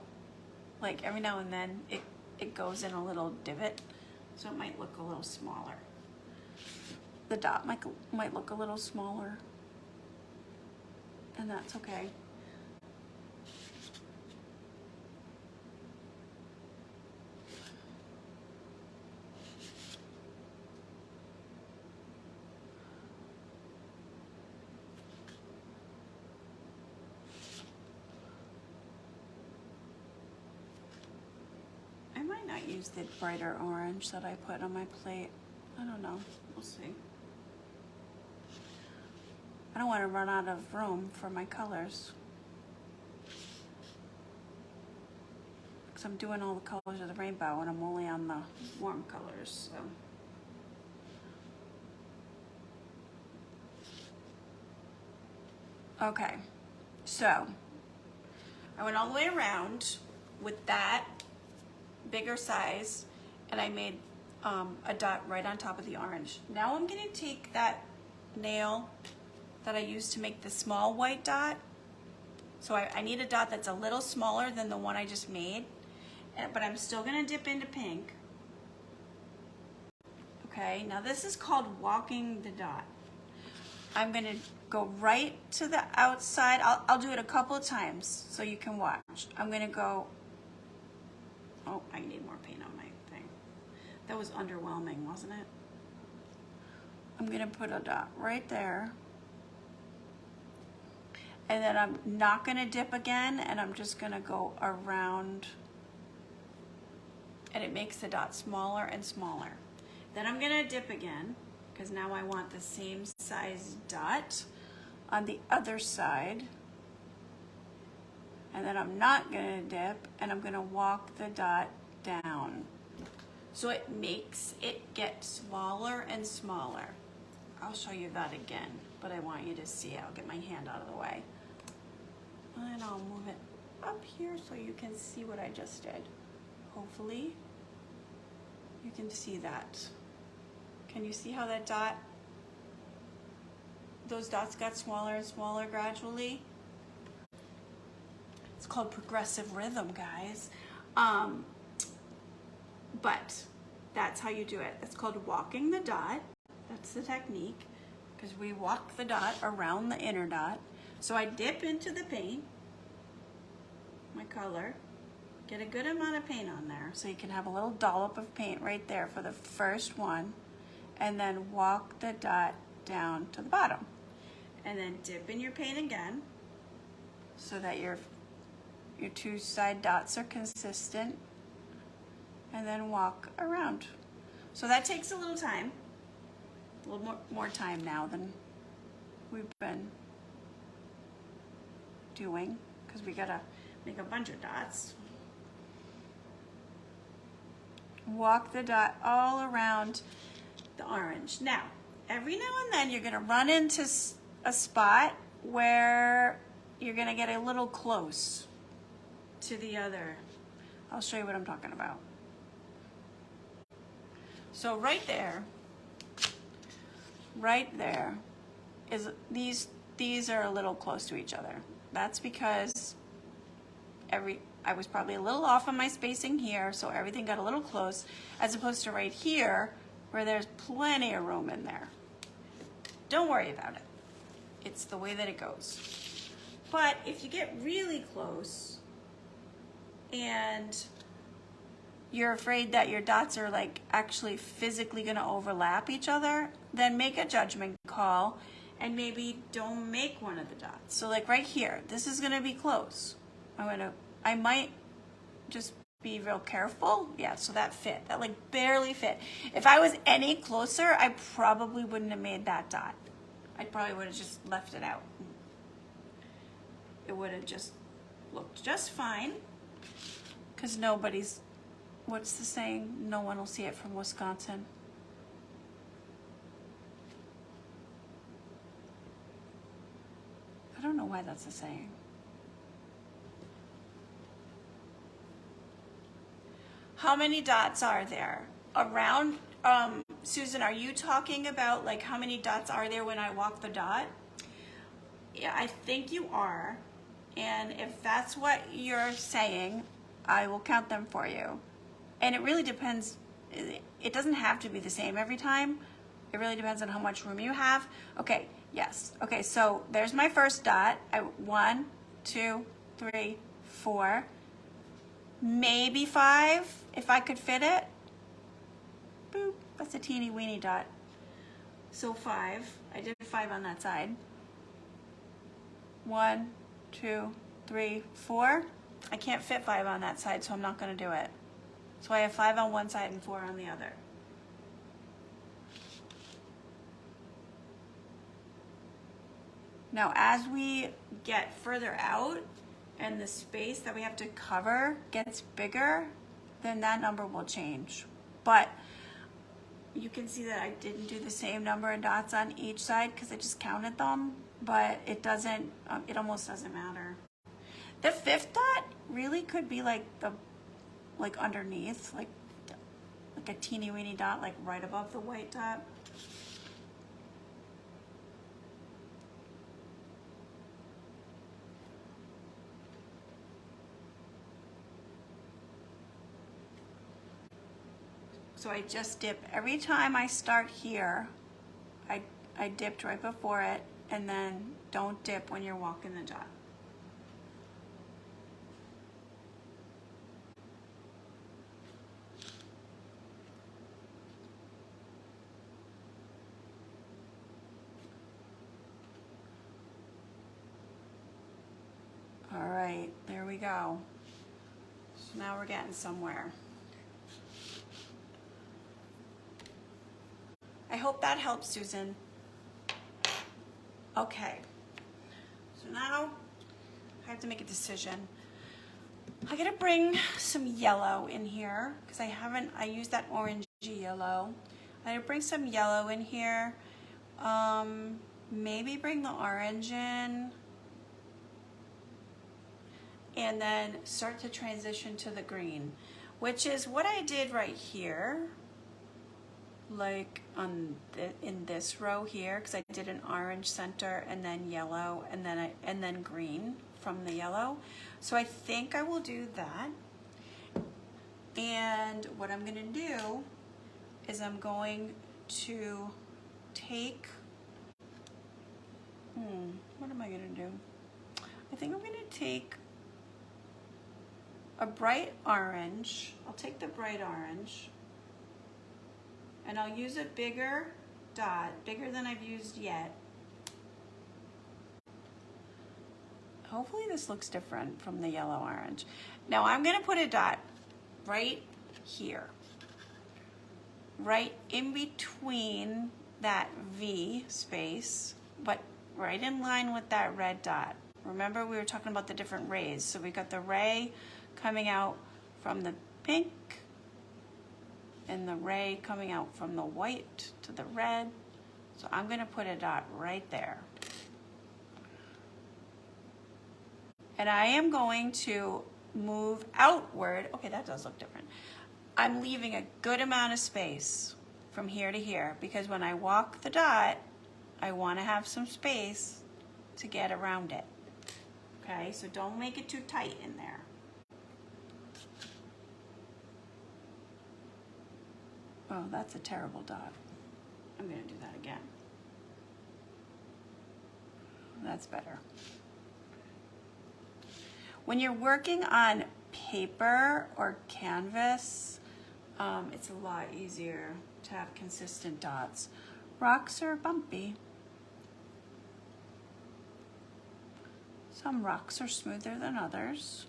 S1: like every now and then it goes in a little divot, so it might look a little smaller. The dot might look a little smaller, and that's okay. I might not use the brighter orange that I put on my plate. I don't know, we'll see. I don't want to run out of room for my colors, because I'm doing all the colors of the rainbow and I'm only on the warm colors, so. Okay, so I went all the way around with that bigger size, and I made a dot right on top of the orange. Now I'm gonna take that nail that I used to make the small white dot. So I need a dot that's a little smaller than the one I just made, but I'm still gonna dip into pink. Okay, now this is called walking the dot. I'm gonna go right to the outside. I'll do it a couple of times so you can watch. I'm gonna go, oh, I need more paint on my thing. That was underwhelming, wasn't it? I'm gonna put a dot right there. And then I'm not gonna dip again, and I'm just gonna go around, and it makes the dot smaller and smaller. Then I'm gonna dip again, because now I want the same size dot on the other side. And then I'm not gonna dip, and I'm gonna walk the dot down. So it makes it get smaller and smaller. I'll show you that again, but I want you to see. I'll get my hand out of the way. And I'll move it up here so you can see what I just did. Hopefully you can see that. Can you see how that dot, those dots got smaller and smaller gradually? It's called progressive rhythm, guys. But that's how you do it. It's called walking the dot. That's the technique, because we walk the dot around the inner dot. So I dip into the paint, my color, get a good amount of paint on there, so you can have a little dollop of paint right there for the first one, and then walk the dot down to the bottom. And then dip in your paint again, so that your two side dots are consistent, and then walk around. So that takes a little time, a little more time now than we've been doing, because we gotta make a bunch of dots. Walk the dot all around the orange. Now, every now and then you're gonna run into a spot where you're gonna get a little close to the other. I'll show you what I'm talking about. So right there is, these are a little close to each other. That's because I was probably a little off on my spacing here, so everything got a little close, as opposed to right here, where there's plenty of room in there. Don't worry about it. It's the way that it goes. But if you get really close and you're afraid that your dots are like actually physically gonna overlap each other, then make a judgment call and maybe don't make one of the dots. So like right here, this is gonna be close. I might just be real careful. Yeah, so that fit, that like barely fit. If I was any closer, I probably wouldn't have made that dot. I probably would have just left it out. It would have just looked just fine, because nobody's, what's the saying? No one will see it from Wisconsin. I don't know why that's a saying. How many dots are there around? Susan, are you talking about like how many dots are there when I walk the dot? Yeah, I think you are. And if that's what you're saying, I will count them for you. And it really depends. It doesn't have to be the same every time. It really depends on how much room you have. Okay, yes. Okay, so there's my first dot. 1, 2, 3, 4, maybe 5 if I could fit it. Boop, that's a teeny weeny dot. So 5, I did 5 on that side. 1, 2, 3, 4. I can't fit 5 on that side, so I'm not gonna do it. So I have 5 on one side and 4 on the other. Now, as we get further out and the space that we have to cover gets bigger, then that number will change. But you can see that I didn't do the same number of dots on each side because I just counted them, but it doesn't, it almost doesn't matter. The 5th dot really could be like underneath, like a teeny weeny dot, like right above the white dot. So I just dip every time I start here. I dipped right before it, and then don't dip when you're walking the dot. All right, there we go. So now we're getting somewhere. I hope that helps, Susan. Okay, so now I have to make a decision. I gotta bring some yellow in here because I used that orangey yellow. I gotta bring some yellow in here. Maybe bring the orange in. And then start to transition to the green, which is what I did right here. Like in this row here, because I did an orange center and then yellow and then green from the yellow. So I think I will do that. And what I'm going to do is I'm going to take, what am I going to do? I think I'm going to take a bright orange. I'll take the bright orange. And I'll use a bigger dot, bigger than I've used yet. Hopefully this looks different from the yellow orange. Now I'm gonna put a dot right here, right in between that V space, but right in line with that red dot. Remember we were talking about the different rays. So we got the ray coming out from the pink, and the ray coming out from the white to the red. So I'm gonna put a dot right there. And I am going to move outward. Okay, that does look different. I'm leaving a good amount of space from here to here because when I walk the dot, I wanna have some space to get around it. Okay, so don't make it too tight in there. Oh, that's a terrible dot. I'm gonna do that again. That's better. When you're working on paper or canvas, it's a lot easier to have consistent dots. Rocks are bumpy. Some rocks are smoother than others.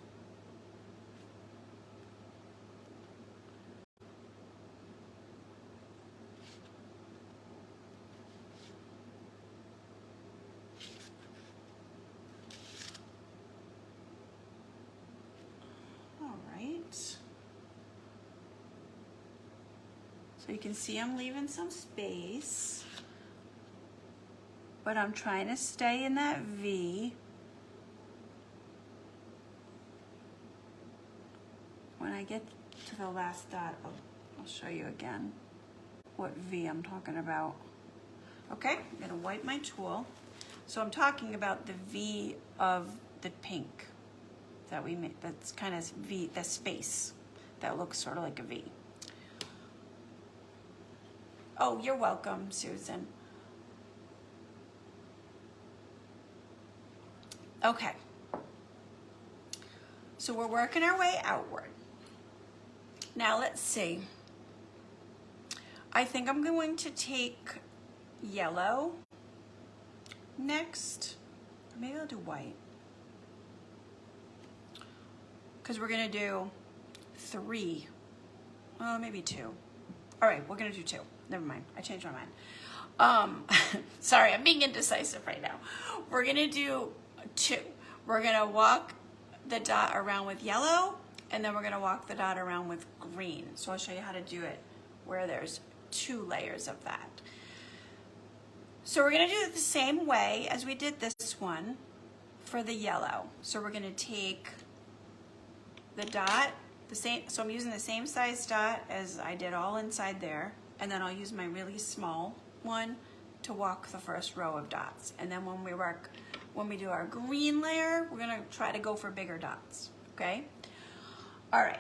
S1: So you can see I'm leaving some space, but I'm trying to stay in that V. When I get to the last dot, I'll show you again what V I'm talking about. Okay, I'm gonna wipe my tool. So I'm talking about the V of the pink. that we made, that's kind of V, the space that looks sort of like a V. Oh, you're welcome, Susan. Okay. So we're working our way outward. Now let's see. I think I'm going to take yellow next. Maybe I'll do white. Because we're going to do 3. Oh, maybe 2. All right, we're going to do 2. Never mind. I changed my mind. Sorry, I'm being indecisive right now. We're going to do 2. We're going to walk the dot around with yellow, and then we're going to walk the dot around with green. So I'll show you how to do it where there's 2 layers of that. So we're going to do it the same way as we did this one for the yellow. So we're going to take the dot, the same, so I'm using the same size dot as I did all inside there, and then I'll use my really small one to walk the first row of dots. And then when we do our green layer, we're gonna try to go for bigger dots, okay? All right,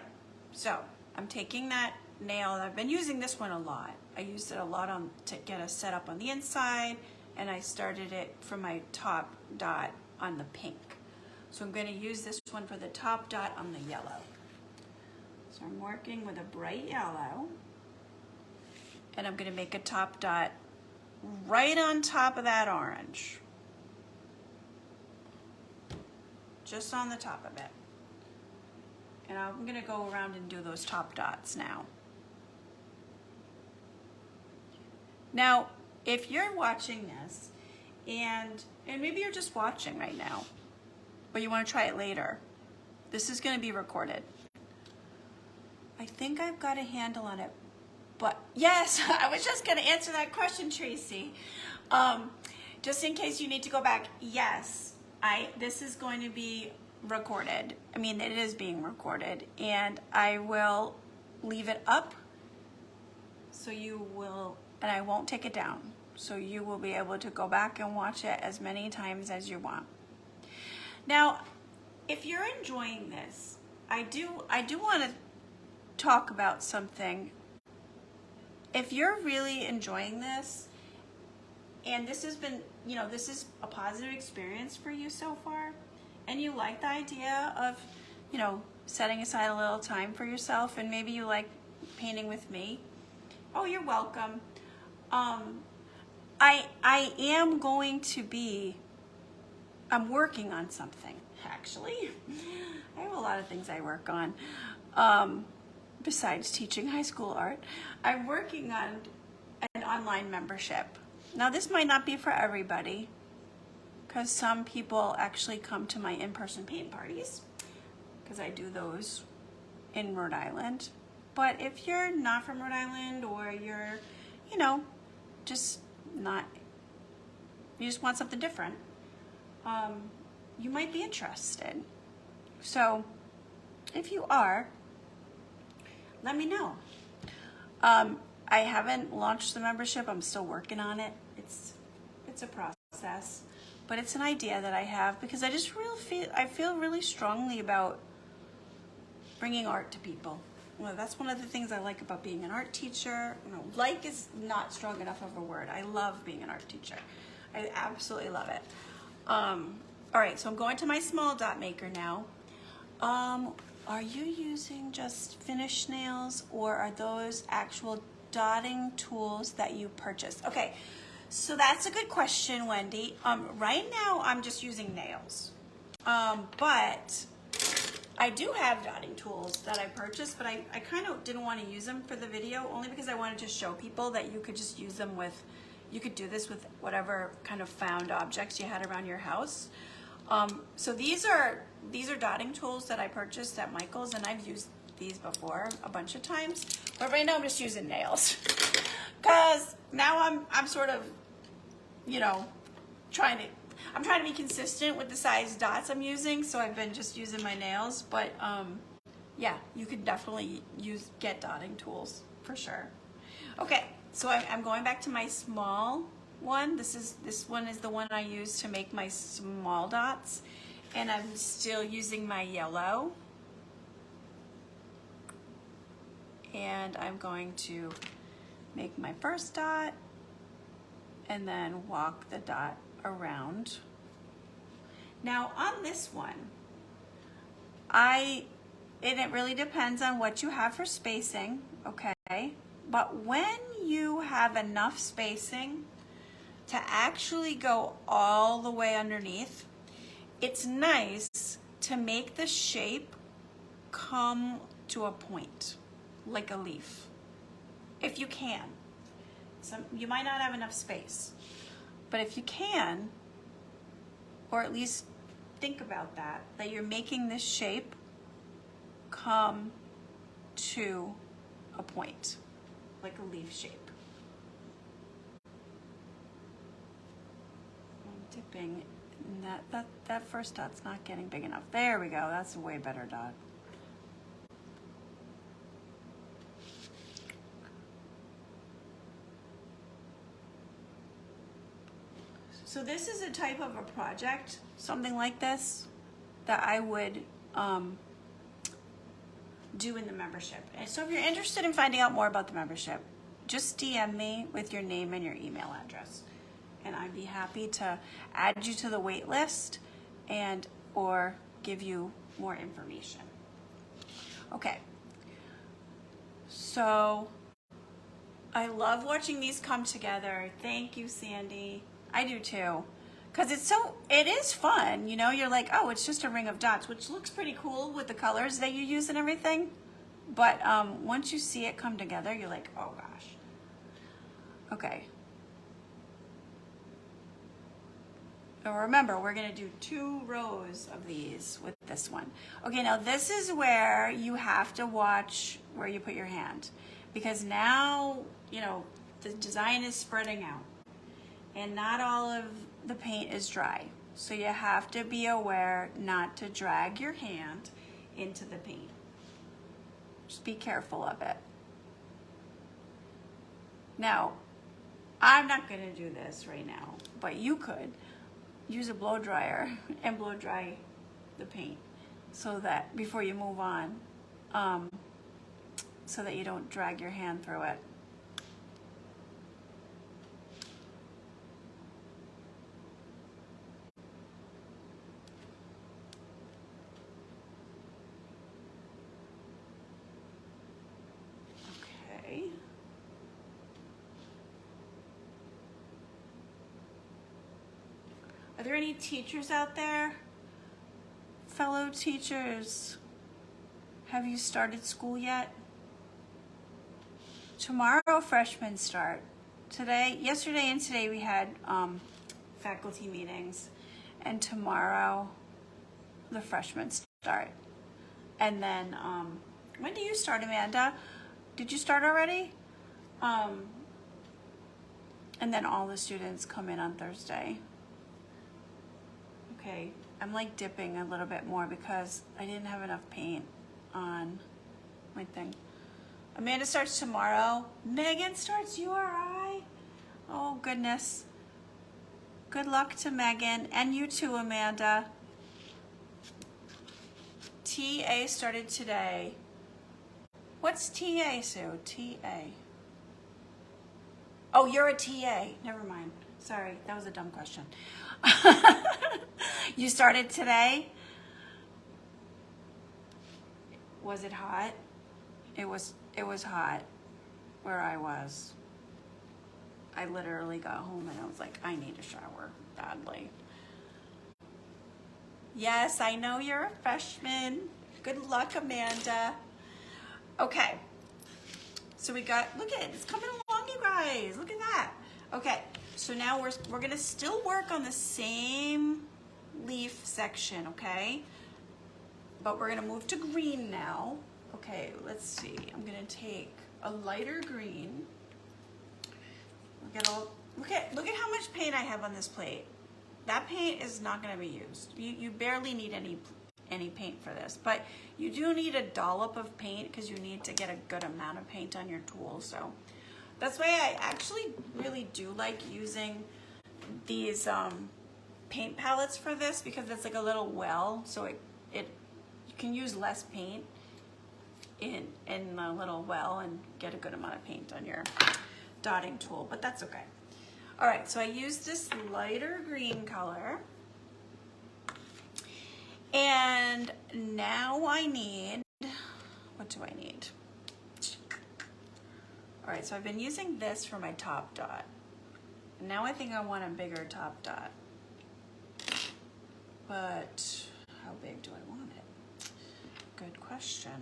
S1: so I'm taking that nail, I've been using this one a lot. I used it a lot to get us set up on the inside, and I started it from my top dot on the pink. So I'm gonna use this one for the top dot on the yellow. So I'm working with a bright yellow, and I'm gonna make a top dot right on top of that orange. Just on the top of it. And I'm gonna go around and do those top dots now. Now, if you're watching this, and maybe you're just watching right now, but you wanna try it later, this is gonna be recorded. I think I've got a handle on it, but yes, I was just gonna answer that question, Tracy. Just in case you need to go back, yes, this is going to be recorded. I mean, it is being recorded, and I will leave it up so you will, and I won't take it down. So you will be able to go back and watch it as many times as you want. Now, if you're enjoying this, I do want to talk about something. If you're really enjoying this, and this has been, this is a positive experience for you so far, and you like the idea of, setting aside a little time for yourself, and maybe you like painting with me, oh, you're welcome. I am going to be, I'm working on something, actually. I have a lot of things I work on. Besides teaching high school art, I'm working on an online membership. Now, this might not be for everybody, because some people actually come to my in-person paint parties, because I do those in Rhode Island. But if you're not from Rhode Island, or you're, just not, you just want something different, you might be interested. So if you are, let me know. I haven't launched the membership. I'm still working on it. It's a process, but it's an idea that I have, because I just I feel really strongly about bringing art to people. Well, that's one of the things I like about being an art teacher. Like is not strong enough of a word. I love being an art teacher. I absolutely love it. All right, so I'm going to my small dot maker now. Are you using just finish nails, or are those actual dotting tools that you purchased? Okay, so that's a good question, Wendy. Right now I'm just using nails, but I do have dotting tools that I purchased, but I kind of didn't want to use them for the video, only because I wanted to show people that you could just use them with, you could do this with whatever kind of found objects you had around your house. So these are dotting tools that I purchased at Michael's, and I've used these before a bunch of times, but right now I'm just using nails, because now I'm sort of, trying to be consistent with the size dots I'm using, so I've been just using my nails. But yeah, you could definitely get dotting tools for sure. Okay, so I'm going back to my small one. This one is the one I use to make my small dots, And I'm still using my yellow. And I'm going to make my first dot and then walk the dot around. Now on this one, and it really depends on what you have for spacing, okay? But when you have enough spacing to actually go all the way underneath, it's nice to make the shape come to a point, like a leaf, if you can. You might not have enough space, but if you can, or at least think about that you're making this shape come to a point, like a leaf shape. I'm dipping, and that first dot's not getting big enough. There we go, that's a way better dot. So this is a type of a project, something like this, that I would do in the membership. And so if you're interested in finding out more about the membership, just DM me with your name and your email address. And I'd be happy to add you to the wait list and or give you more information. Okay, so I love watching these come together. Thank you, Sandy. I do too, because it is fun, you know. You're like, oh, it's just a ring of dots, which looks pretty cool with the colors that you use and everything. But once you see it come together, you're like, oh gosh. Okay. So remember, we're gonna do 2 rows of these with this one. Okay, now this is where you have to watch where you put your hand, because now, you know, the design is spreading out. And not all of the paint is dry. So you have to be aware not to drag your hand into the paint. Just be careful of it. Now, I'm not gonna do this right now, but you could use a blow dryer and blow dry the paint so that before you move on, so that you don't drag your hand through it. Are there any teachers out there? Fellow teachers, have you started school yet? Tomorrow freshmen start. Yesterday and today we had faculty meetings, and tomorrow the freshmen start. And then, when do you start, Amanda? Did you start already? And then all the students come in on Thursday. Okay, I'm like dipping a little bit more because I didn't have enough paint on my thing. Amanda starts tomorrow. Megan starts URI. Oh goodness. Good luck to Megan, and you too, Amanda. TA started today. What's TA, Sue? TA. Oh, you're a TA. Never mind. Sorry, that was a dumb question. You started today? Was it hot? It was hot where I was. I literally got home and I was like, I need a shower badly. Yes, I know you're a freshman. Good luck, Amanda. Okay. So we got, look at it, it's coming along, you guys. Look at that. Okay, so now we're gonna still work on the same leaf section, okay? But we're gonna move to green now. Okay, let's see. I'm gonna take a lighter green. Look at how much paint I have on this plate. That paint is not gonna be used. You barely need any paint for this, but you do need a dollop of paint because you need to get a good amount of paint on your tool. So that's why I actually really do like using these paint palettes for this because it's like a little well, so you can use less paint in the little well and get a good amount of paint on your dotting tool, but that's okay. All right, so I used this lighter green color. And now I need, what do I need? All right, so I've been using this for my top dot. And now I think I want a bigger top dot. But how big do I want it? Good question.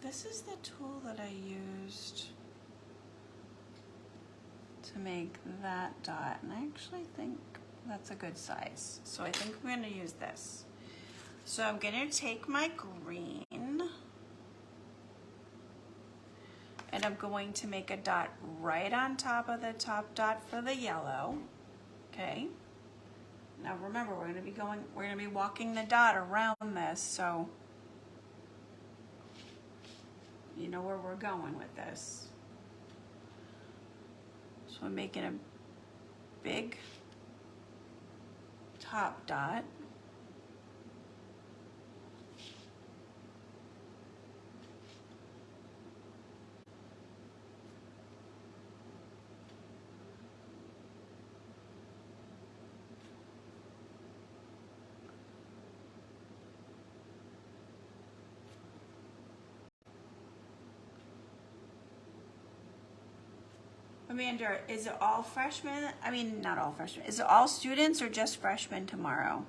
S1: This is the tool that I used to make that dot, and I actually think that's a good size. So I think I'm going to use this. So I'm going to take my green and I'm going to make a dot right on top of the top dot for the yellow. Okay. Now remember, we're going to be walking the dot around this, so you know where we're going with this. So I'm making a big top dot. Amanda, is it all freshmen? I mean, not all freshmen. Is it all students or just freshmen tomorrow?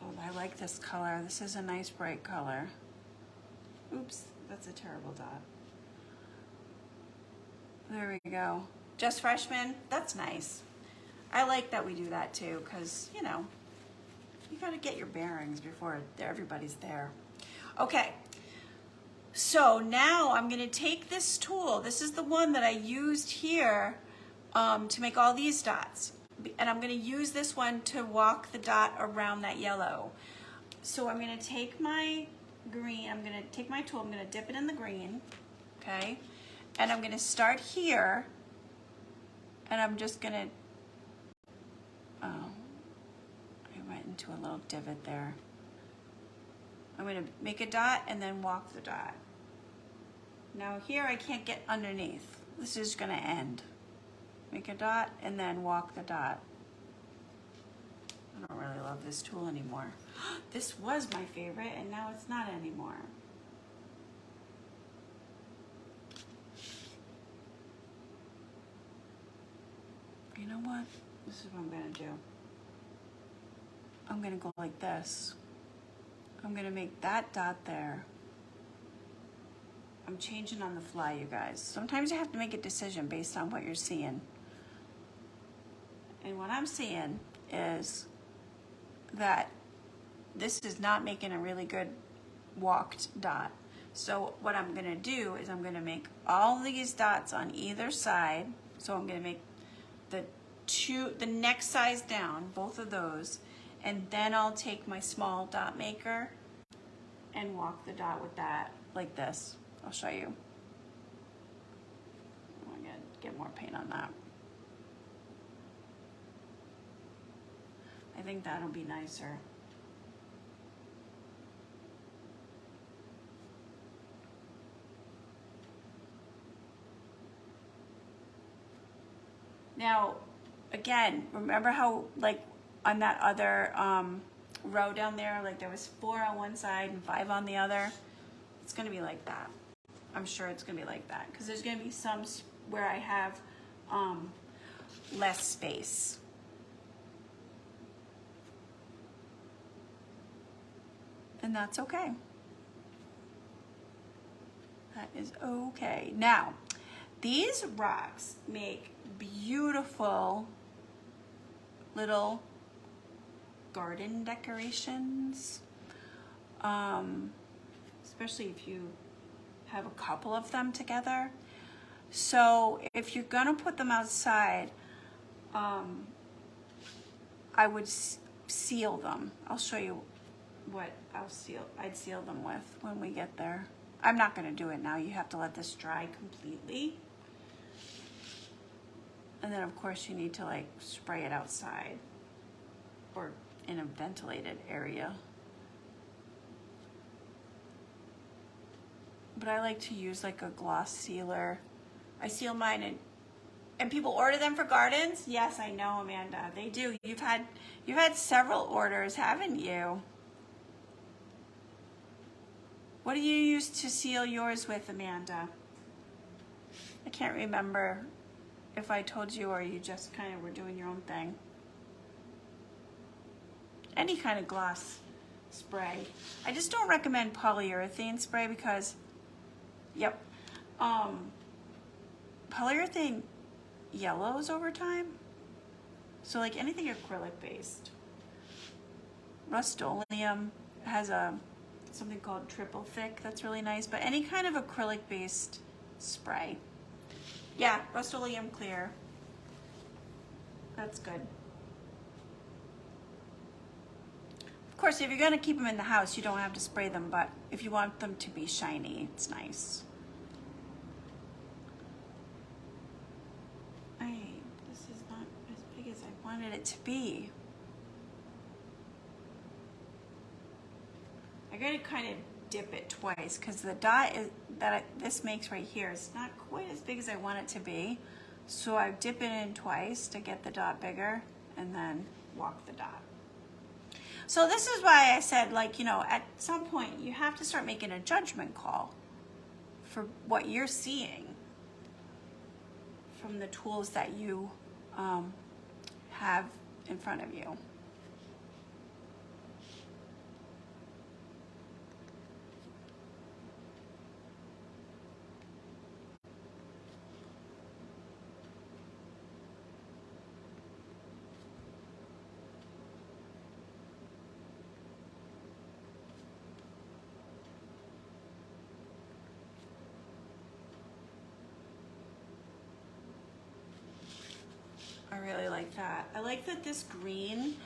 S1: Oh, I like this color. This is a nice bright color. Oops, that's a terrible dot. There we go. Just freshmen, that's nice. I like that we do that too, because, you know, you gotta get your bearings before everybody's there. Okay, so now I'm gonna take this tool. This is the one that I used here to make all these dots. And I'm gonna use this one to walk the dot around that yellow. So I'm gonna take my green, I'm gonna take my tool, I'm gonna dip it in the green, okay? And I'm gonna start here, and I'm just gonna, oh, I went into a little divot there. I'm gonna make a dot and then walk the dot. Now here I can't get underneath. This is gonna end. Make a dot and then walk the dot. I don't really love this tool anymore. This was my favorite and now it's not anymore. You know what? This is what I'm gonna do. I'm gonna go like this. I'm gonna make that dot there. I'm changing on the fly, you guys. Sometimes you have to make a decision based on what you're seeing. And what I'm seeing is that this is not making a really good walked dot. So what I'm gonna do is I'm gonna make all these dots on either side. So I'm gonna make the next size down, both of those, and then I'll take my small dot maker and walk the dot with that, like this. I'll show you. I'm gonna get more paint on that. I think that'll be nicer. Now, again, remember how, like, on that other row down there, like there was 4 on one side and 5 on the other? It's gonna be like that. I'm sure it's gonna be like that, because there's gonna be some where I have less space. And that's okay. That is okay. Now, these rocks make beautiful little garden decorations, especially if you have a couple of them together. So if you're gonna put them outside, I would seal them. I'll show you what I'd seal them with when we get there. I'm not going to do it now. You have to let this dry completely. And then of course you need to like spray it outside or in a ventilated area. But I like to use like a gloss sealer. I seal mine and people order them for gardens. Yes, I know, Amanda. They do. You've had several orders, haven't you? What do you use to seal yours with, Amanda? I can't remember if I told you or you just kind of were doing your own thing. Any kind of gloss spray. I just don't recommend polyurethane spray because, yep, polyurethane yellows over time. So like anything acrylic based. Rust-Oleum has something called triple thick that's really nice, but any kind of acrylic based spray. Yeah, Rust-Oleum clear. That's good. Of course, if you're gonna keep them in the house, you don't have to spray them, but if you want them to be shiny, it's nice. This is not as big as I wanted it to be. I gotta kind of dip it twice because the dot this makes right here is not quite as big as I want it to be. So I dip it in twice to get the dot bigger and then walk the dot. So this is why I said, like, you know, at some point you have to start making a judgment call for what you're seeing from the tools that you have in front of you. I really like that. I like that this green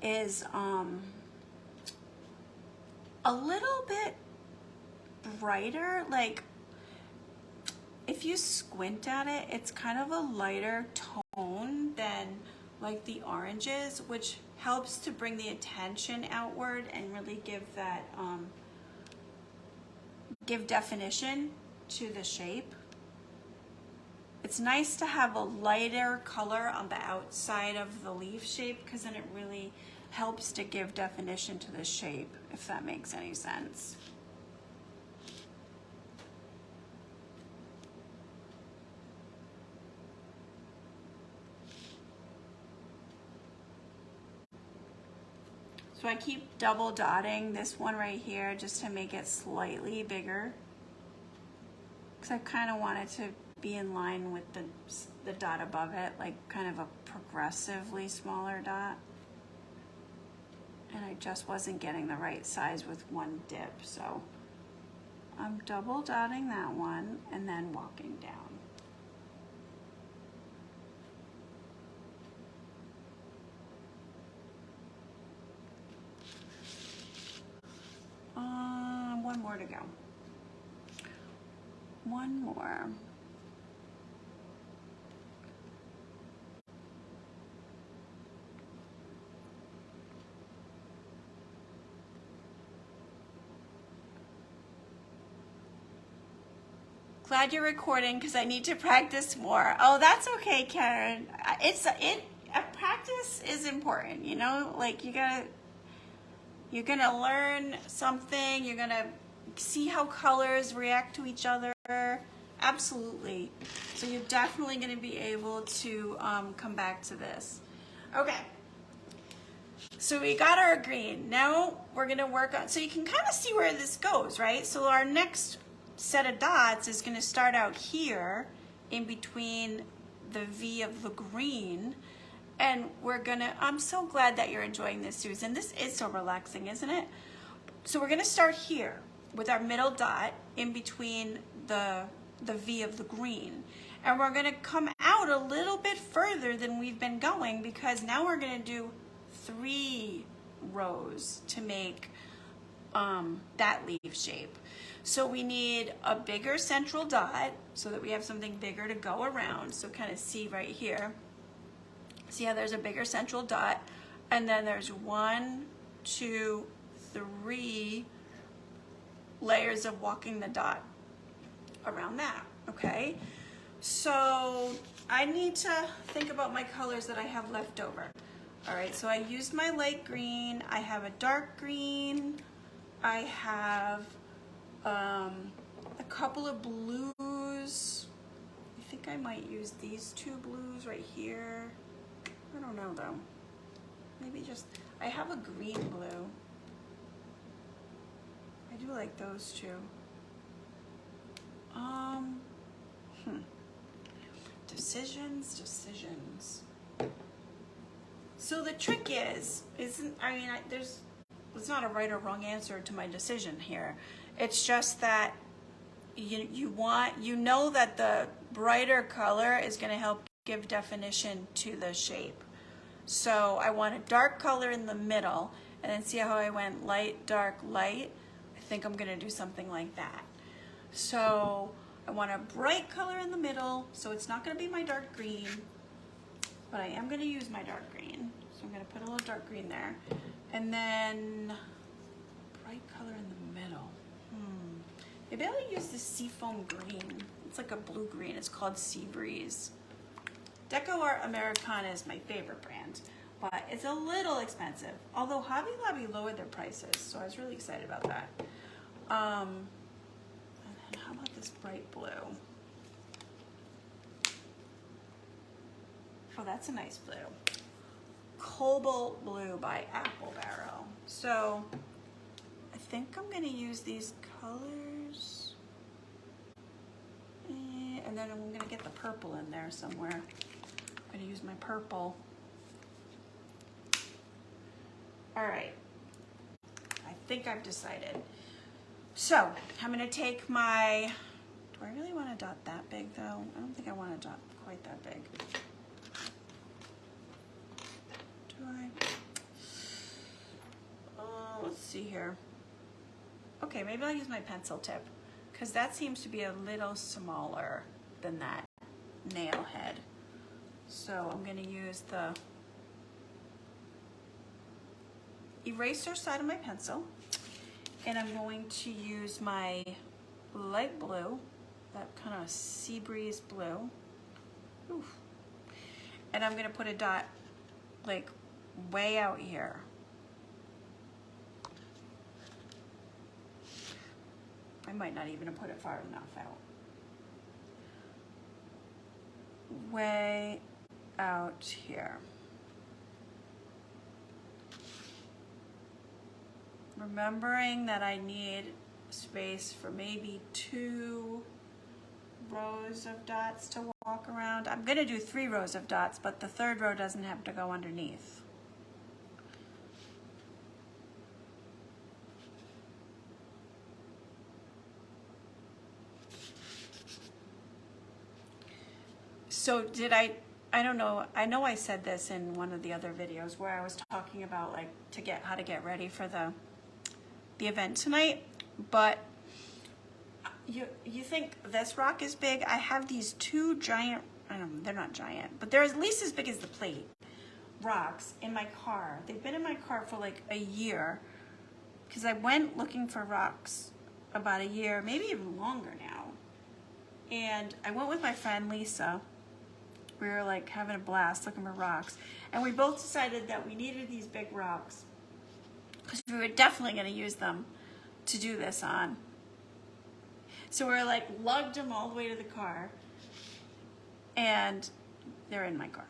S1: is a little bit brighter. Like if you squint at it, it's kind of a lighter tone than like the oranges, which helps to bring the attention outward and really give that give definition to the shape. It's nice to have a lighter color on the outside of the leaf shape because then it really helps to give definition to the shape, if that makes any sense. So I keep double dotting this one right here just to make it slightly bigger because I kind of want it to be in line with the dot above it, like kind of a progressively smaller dot. And I just wasn't getting the right size with one dip, so I'm double dotting that one and then walking down. One more to go. One more. Glad you're recording because I need to practice more. Oh, that's okay, Karen. Practice is important, you know? Like you're gonna learn something. You're gonna see how colors react to each other. Absolutely. So you're definitely gonna be able to come back to this. Okay. So we got our green. Now we're gonna work on. So you can kind of see where this goes, right? So our next set of dots is going to start out here in between the V of the green, and we're gonna, I'm so glad that you're enjoying this, Susan. This is so relaxing, isn't it? So we're gonna start here with our middle dot in between the V of the green, and we're gonna come out a little bit further than we've been going because now we're gonna do 3 rows to make that leaf shape. So we need a bigger central dot so that we have something bigger to go around. So kind of see right here. See how there's a bigger central dot, and then there's 1, 2, 3 layers of walking the dot around that, okay? So I need to think about my colors that I have left over. All right, so I used my light green, I have a dark green, I have a couple of blues. I think I might use these 2 blues right here. I don't know though. Maybe just, I have a green blue. I do like those 2. Decisions. So the trick is, there's not a right or wrong answer to my decision here. It's just that you know that the brighter color is going to help give definition to the shape. So I want a dark color in the middle, and then see how I went light, dark, light? I think I'm going to do something like that. So I want a bright color in the middle, so it's not going to be my dark green, but I am going to use my dark green. So I'm going to put a little dark green there. And then bright color in the middle. Maybe I'll use this seafoam green. It's like a blue green. It's called Sea Breeze. Deco Art Americana is my favorite brand, but it's a little expensive. Although Hobby Lobby lowered their prices, so I was really excited about that. And then how about this bright blue? Oh, that's a nice blue. Cobalt Blue by Apple Barrel. So I think I'm gonna use these colors. And then I'm gonna get the purple in there somewhere. I'm gonna use my purple. All right, I think I've decided. So I'm gonna take my, do I really wanna dot that big though? I don't think I wanna dot quite that big. Do I? Let's see here. Okay, maybe I'll use my pencil tip, because that seems to be a little smaller than that nail head. So I'm going to use the eraser side of my pencil, and I'm going to use my light blue, that kind of sea breeze blue. Oof. And I'm going to put a dot like way out here. I might not even have put it far enough out. Way out here. Remembering that I need space for maybe 2 rows of dots to walk around. I'm gonna do 3 rows of dots, but the 3rd row doesn't have to go underneath. So did I don't know, I know I said this in one of the other videos where I was talking about like how to get ready for the event tonight, but you think this rock is big? I have these 2 giant, I don't know, they're not giant, but they're at least as big as the plate rocks in my car. They've been in my car for like a year, because I went looking for rocks about a year, maybe even longer now. And I went with my friend Lisa. We were like having a blast looking for rocks, and we both decided that we needed these big rocks because we were definitely going to use them to do this on. So we were like lugged them all the way to the car, and they're in my car.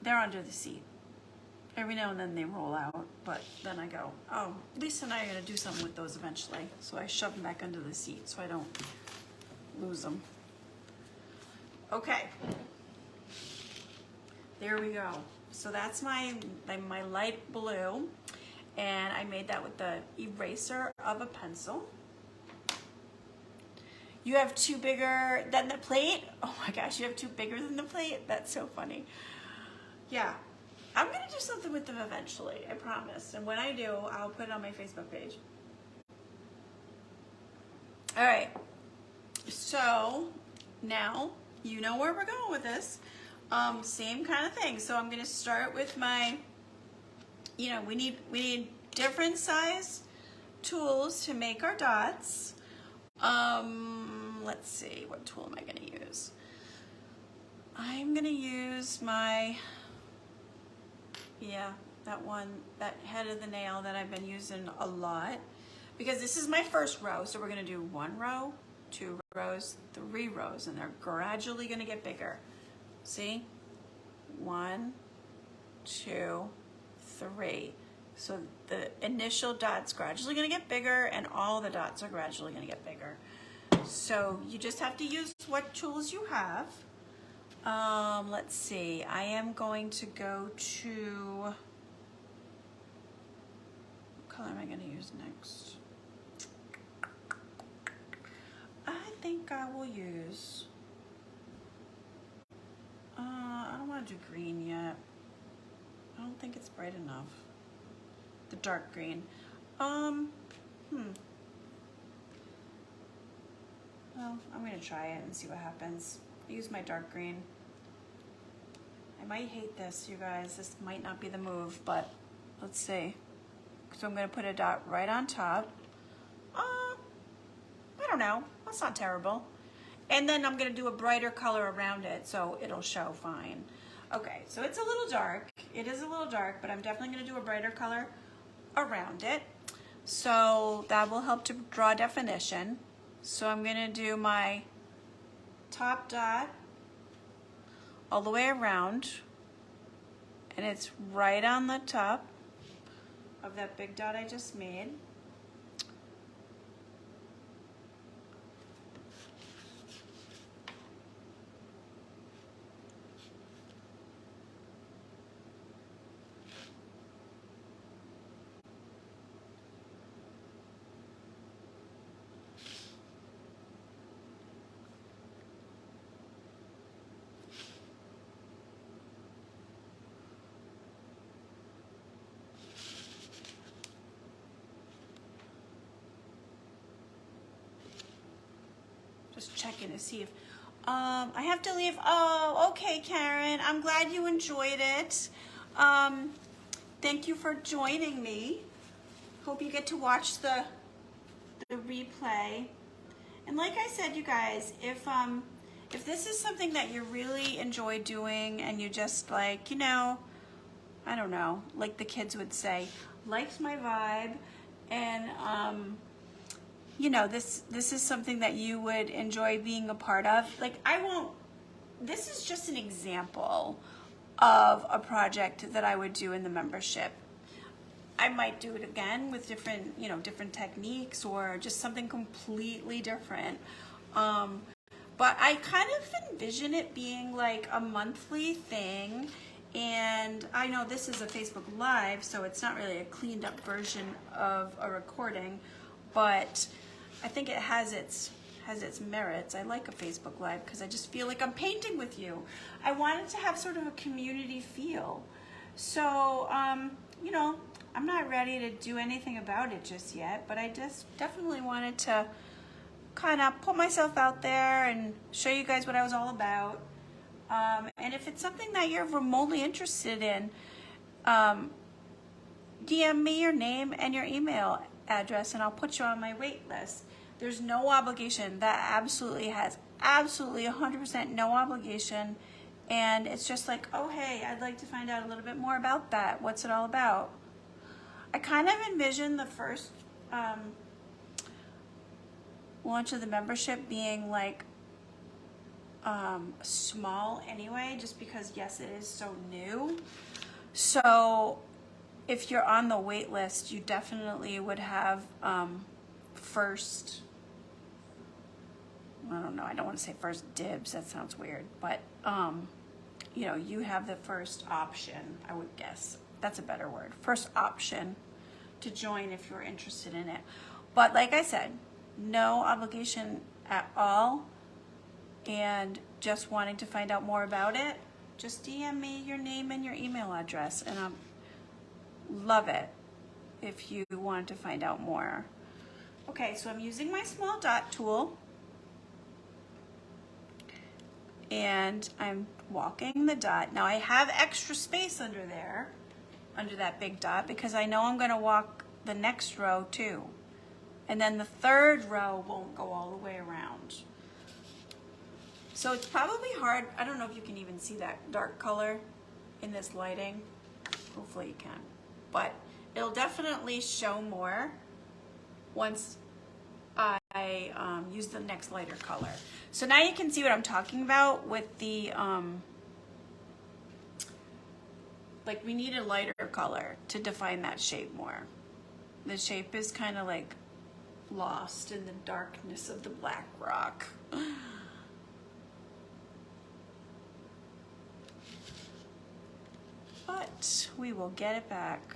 S1: They're under the seat. Every now and then they roll out, but then I go, oh, Lisa and I are going to do something with those eventually. So I shove them back under the seat so I don't lose them. Okay, there we go. So that's my light blue, and I made that with the eraser of a pencil. You have 2 bigger than the plate? Oh my gosh, you have 2 bigger than the plate? That's so funny. Yeah, I'm gonna do something with them eventually, I promise. And when I do, I'll put it on my Facebook page. All right, so now you know where we're going with this. Same kind of thing. So I'm gonna start with my, we need different size tools to make our dots. Let's see, what tool am I gonna use? I'm gonna use my, that head of the nail that I've been using a lot, because this is my first row. So we're gonna do 1 row, 2 rows, 3 rows, and they're gradually gonna get bigger. See? 1, 2, 3. So the initial dot's gradually gonna get bigger, and all the dots are gradually gonna get bigger. So you just have to use what tools you have. Let's see, I am going to go to, what color am I gonna use next? I think I will use, I don't want to do green yet. I don't think it's bright enough. The dark green. Well, I'm gonna try it and see what happens. I use my dark green. I might hate this, you guys. This might not be the move, but let's see. So I'm gonna put a dot right on top. I don't know, that's not terrible. And then I'm gonna do a brighter color around it so it'll show fine. Okay, so it's a little dark. It is a little dark, but I'm definitely gonna do a brighter color around it. So that will help to draw definition. So I'm gonna do my top dot all the way around, and it's right on the top of that big dot I just made. Just checking to see if, I have to leave. Oh, okay, Karen. I'm glad you enjoyed it. Thank you for joining me. Hope you get to watch the replay. And like I said, you guys, if this is something that you really enjoy doing and you just like, I don't know, like the kids would say, likes my vibe, and this is something that you would enjoy being a part of. Like, this is just an example of a project that I would do in the membership. I might do it again with different, different techniques, or just something completely different. But I kind of envision it being like a monthly thing. And I know this is a Facebook Live, so it's not really a cleaned up version of a recording, but I think it has its merits. I like a Facebook Live because I just feel like I'm painting with you. I wanted to have sort of a community feel. So, I'm not ready to do anything about it just yet, but I just definitely wanted to kind of put myself out there and show you guys what I was all about. And if it's something that you're remotely interested in, DM me your name and your email address, and I'll put you on my wait list. There's no obligation. That absolutely 100% no obligation. And it's just like, oh, hey, I'd like to find out a little bit more about that. What's it all about? I kind of envision the first launch of the membership being like small anyway, just because, yes, it is so new. So if you're on the wait list, you definitely would have first, I don't know, I don't want to say first dibs, that sounds weird, but you have the first option, I would guess. That's a better word. First option to join if you're interested in it. But like I said, no obligation at all, and just wanting to find out more about it, just DM me your name and your email address, and I'll love it if you want to find out more. Okay, so I'm using my small dot tool, and I'm walking the dot. Now I have extra space under there, under that big dot, because I know I'm gonna walk the next row too. And then the third row won't go all the way around. So it's probably hard. I don't know if you can even see that dark color in this lighting. Hopefully you can. But it'll definitely show more once I use the next lighter color. So now you can see what I'm talking about with the, like we need a lighter color to define that shape more. The shape is kind of like lost in the darkness of the black rock. But we will get it back.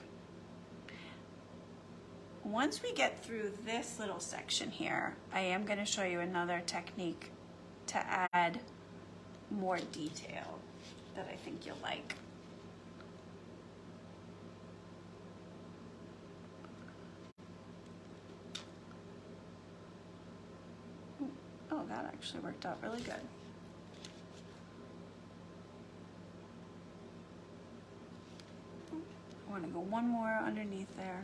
S1: Once we get through this little section here, I am going to show you another technique to add more detail that I think you'll like. Oh, that actually worked out really good. I want to go one more underneath there.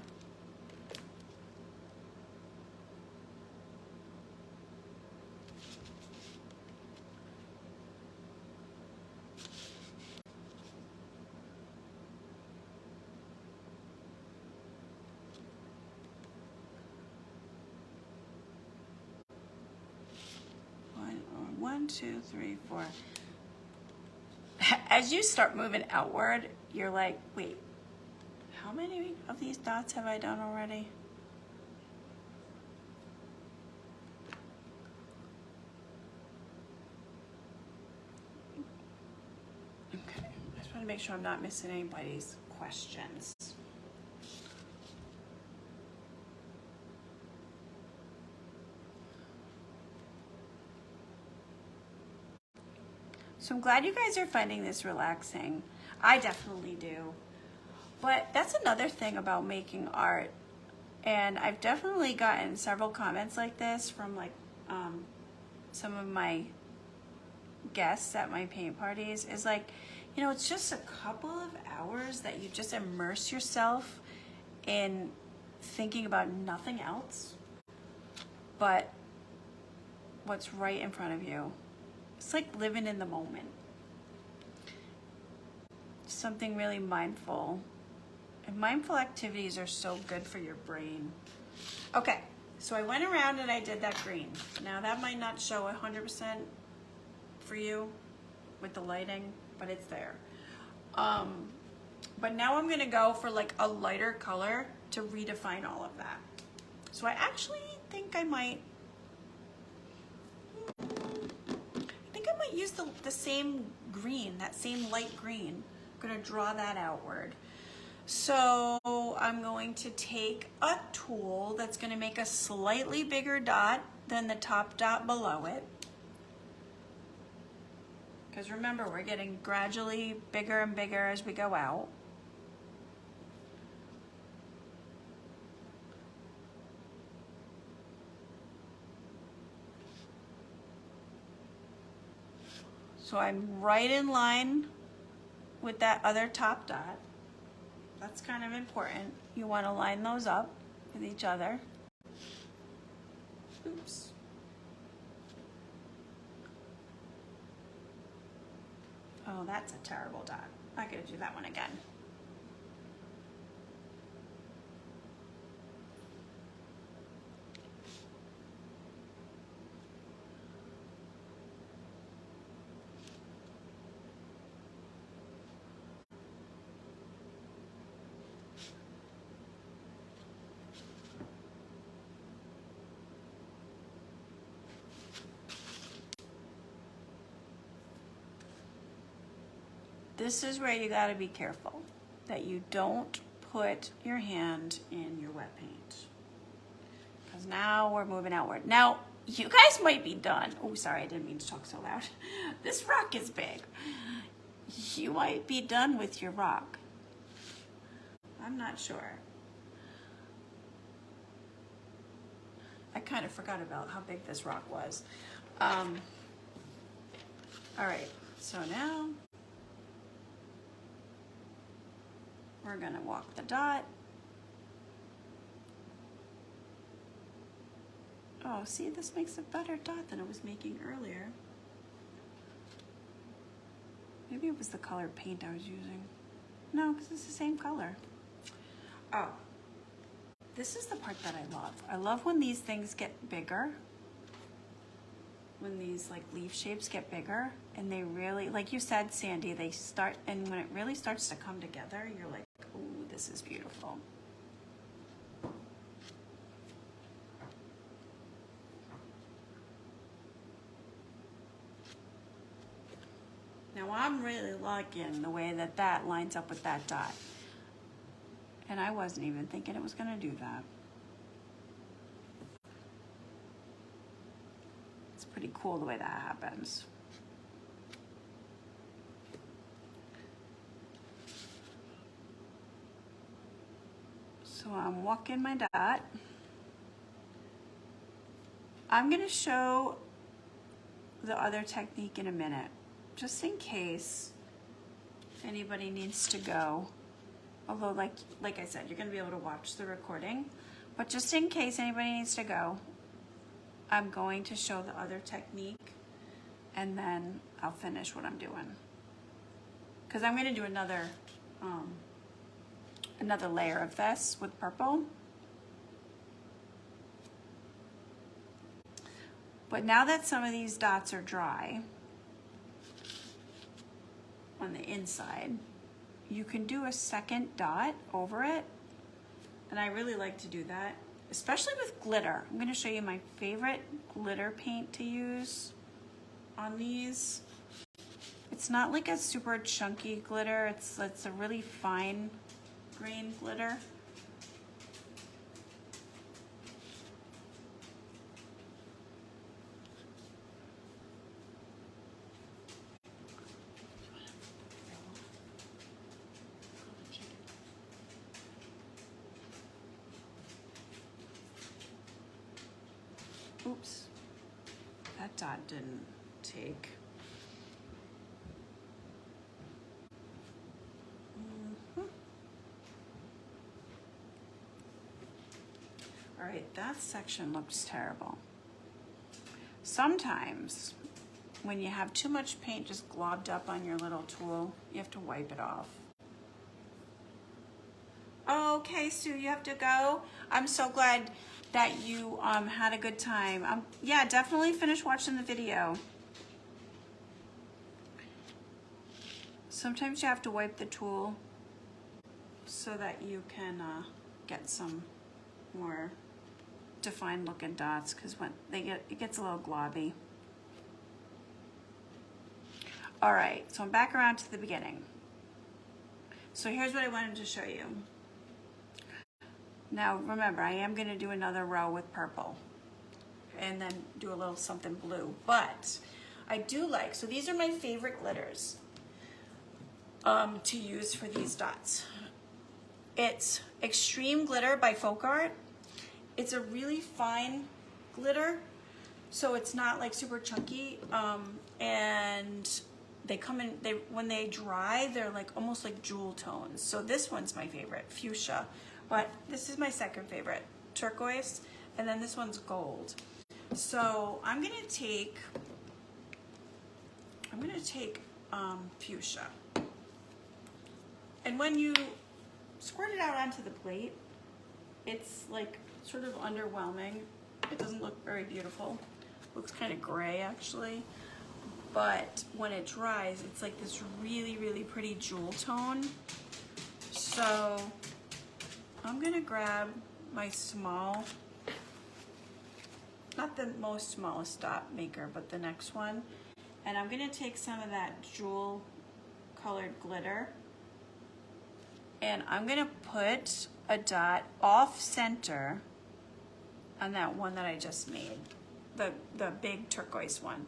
S1: One, two, three, four. As you start moving outward, you're like, wait, how many of these dots have I done already? Okay, I just want to make sure I'm not missing anybody's questions. So I'm glad you guys are finding this relaxing. I definitely do. But that's another thing about making art. And I've definitely gotten several comments like this from like some of my guests at my paint parties, is like, you know, it's just a couple of hours that you just immerse yourself in thinking about nothing else but what's right in front of you. It's like living in the moment. Something really mindful. And mindful activities are so good for your brain. Okay, so I went around and I did that green. Now that might not show 100% for you with the lighting, but it's there. But now I'm gonna go for like a lighter color to redefine all of that. So I actually think I might use the same green, that same light green. I'm gonna draw that outward. So I'm going to take a tool that's gonna make a slightly bigger dot than the top dot below it. Because remember, we're getting gradually bigger and bigger as we go out. So I'm right in line with that other top dot. That's kind of important. You want to line those up with each other. Oops. Oh, that's a terrible dot. I gotta do that one again. This is where you gotta be careful that you don't put your hand in your wet paint. Because now we're moving outward. Now, you guys might be done. Oh, sorry, I didn't mean to talk so loud. This rock is big. you might be done with your rock. I'm not sure. I kind of forgot about how big this rock was. All right, so now we're gonna walk the dot. Oh, see, this makes a better dot than it was making earlier. Maybe it was the colored paint I was using. No, because it's the same color. Oh, this is the part that I love. I love when these things get bigger. When these like leaf shapes get bigger and they really, like you said, Sandy, they start, and when it really starts to come together, you're like, ooh, this is beautiful. Now I'm really liking the way that that lines up with that dot. And I wasn't even thinking it was gonna do that. It's pretty cool the way that happens. So I'm walking my dot. I'm gonna show the other technique in a minute, just in case anybody needs to go. Although like I said, you're gonna be able to watch the recording, but just in case anybody needs to go, I'm going to show the other technique and then I'll finish what I'm doing. Because I'm gonna do another layer of this with purple. But now that some of these dots are dry on the inside, you can do a second dot over it. And I really like to do that, especially with glitter. I'm gonna show you my favorite glitter paint to use on these. It's not like a super chunky glitter, it's a really fine grain glitter. Oops, that dot didn't take. All right, that section looks terrible. Sometimes when you have too much paint just globbed up on your little tool, you have to wipe it off. Okay, Sue, you have to go. I'm so glad that you had a good time. Yeah, definitely finish watching the video. Sometimes you have to wipe the tool so that you can get some more defined looking dots, because when it gets a little globby. All right, so I'm back around to the beginning. So here's what I wanted to show you. Now remember, I am going to do another row with purple and then do a little something blue, but I do like, so these are my favorite glitters to use for these dots. It's Extreme Glitter by Folk Art. It's a really fine glitter, so it's not like super chunky, and they come in, when they dry, they're like almost like jewel tones. So this one's my favorite, fuchsia. But this is my second favorite, turquoise, and then this one's gold. So I'm gonna take fuchsia. And when you squirt it out onto the plate, it's like sort of underwhelming. It doesn't look very beautiful. Looks kind of gray actually. But when it dries, it's like this really, really pretty jewel tone. So I'm gonna grab my small, not the most smallest dot maker, but the next one. And I'm gonna take some of that jewel colored glitter and I'm gonna put a dot off center on that one that I just made, the big turquoise one.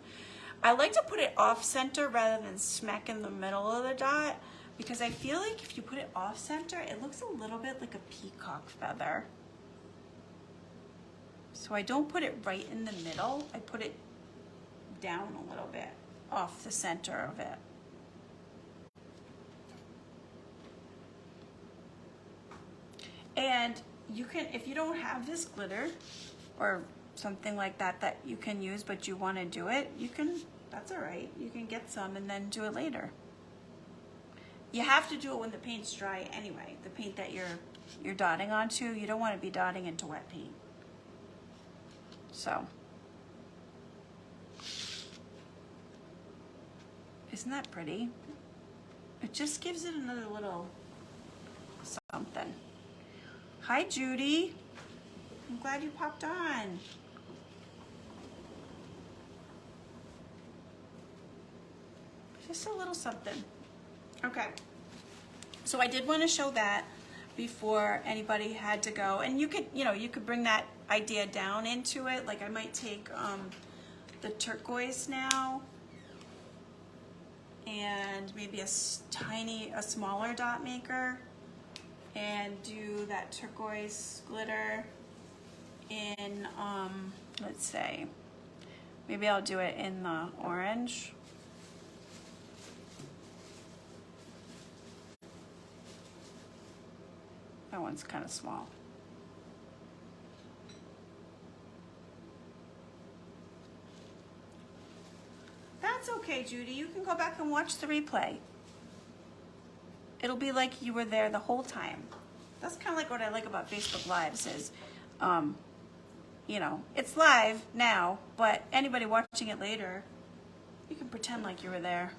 S1: I like to put it off center rather than smack in the middle of the dot, because I feel like if you put it off center, it looks a little bit like a peacock feather. So I don't put it right in the middle, I put it down a little bit off the center of it. And you can, if you don't have this glitter or something like that that you can use, but you want to do it, you can, that's all right. You can get some and then do it later. You have to do it when the paint's dry anyway. The paint that you're dotting onto, you don't want to be dotting into wet paint. So, isn't that pretty? It just gives it another little something. Hi, Judy. I'm glad you popped on. Just a little something. Okay. So I did want to show that before anybody had to go. And you could, you could bring that idea down into it. Like I might take the turquoise now and maybe a smaller dot maker and do that turquoise glitter in, let's say, maybe I'll do it in the orange. That one's kind of small. That's okay, Judy. You can go back and watch the replay. It'll be like you were there the whole time. That's kind of like what I like about Facebook Lives is, it's live now, but anybody watching it later, you can pretend like you were there.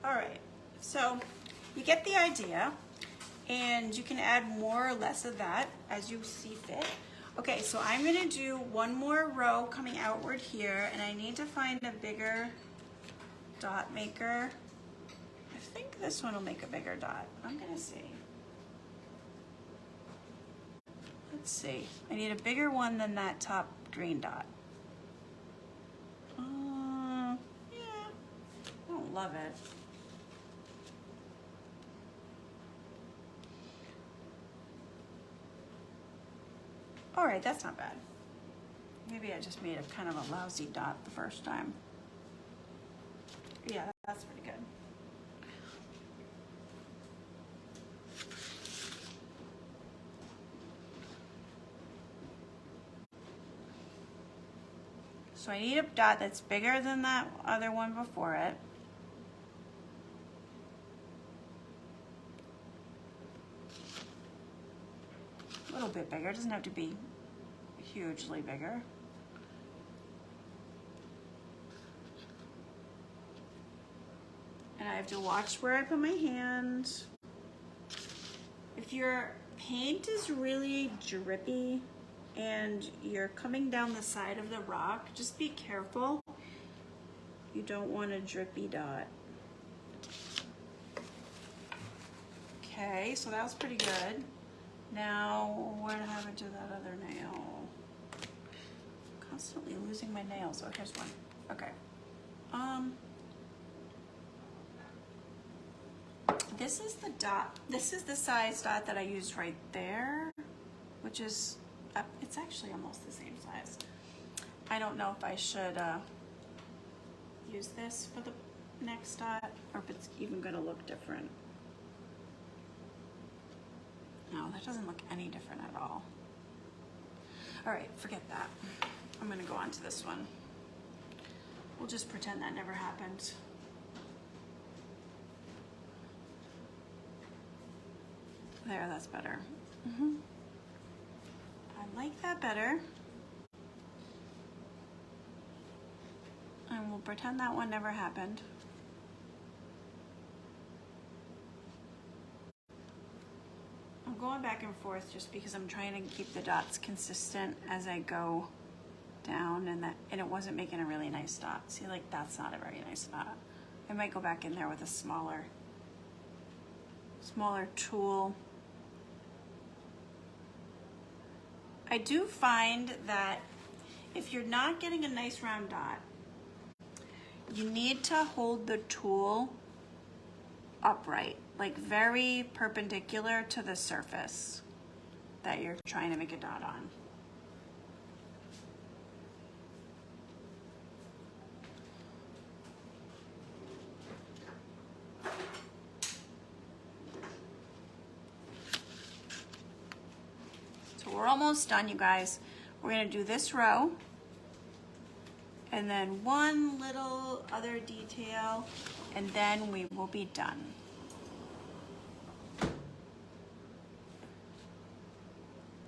S1: All right, so you get the idea, and you can add more or less of that as you see fit. Okay, so I'm gonna do one more row coming outward here, and I need to find a bigger dot maker. I think this one will make a bigger dot. I'm gonna see. Let's see, I need a bigger one than that top green dot. Yeah, I don't love it. All right, that's not bad. Maybe I just made a kind of a lousy dot the first time. Yeah, that's pretty good. So I need a dot that's bigger than that other one before it. A little bit bigger, it doesn't have to be hugely bigger. And I have to watch where I put my hand. If your paint is really drippy and you're coming down the side of the rock, just be careful. You don't want a drippy dot. Okay, so that was pretty good. Now, where did I have to do that other nail? Constantly losing my nails. Oh, here's one. Okay. This is the dot. This is the size dot that I used right there, which is, it's actually almost the same size. I don't know if I should use this for the next dot or if it's even gonna look different. No, that doesn't look any different at all. All right, forget that. I'm gonna go on to this one. We'll just pretend that never happened. There, that's better. I like that better. And we'll pretend that one never happened. I'm going back and forth just because I'm trying to keep the dots consistent as I go down, and it wasn't making a really nice dot. See, like that's not a very nice dot. I might go back in there with a smaller tool. I do find that if you're not getting a nice round dot, you need to hold the tool upright, like very perpendicular to the surface that you're trying to make a dot on. So we're almost done, you guys. We're gonna do this row and then one little other detail, and then we will be done.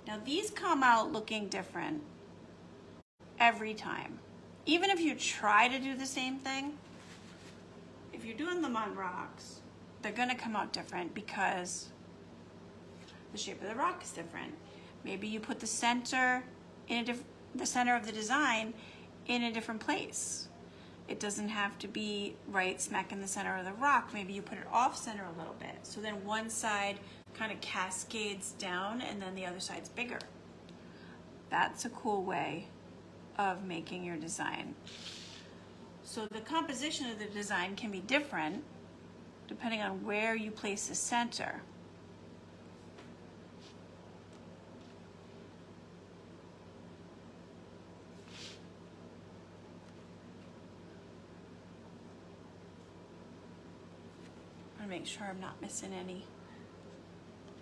S1: Now these come out looking different every time. Even if you try to do the same thing, if you're doing them on rocks, they're gonna come out different because the shape of the rock is different. Maybe you put the center in the center of the design in a different place. It doesn't have to be right smack in the center of the rock. Maybe you put it off center a little bit. So then one side kind of cascades down and then the other side's bigger. That's a cool way of making your design. So the composition of the design can be different depending on where you place the center. Make sure I'm not missing any.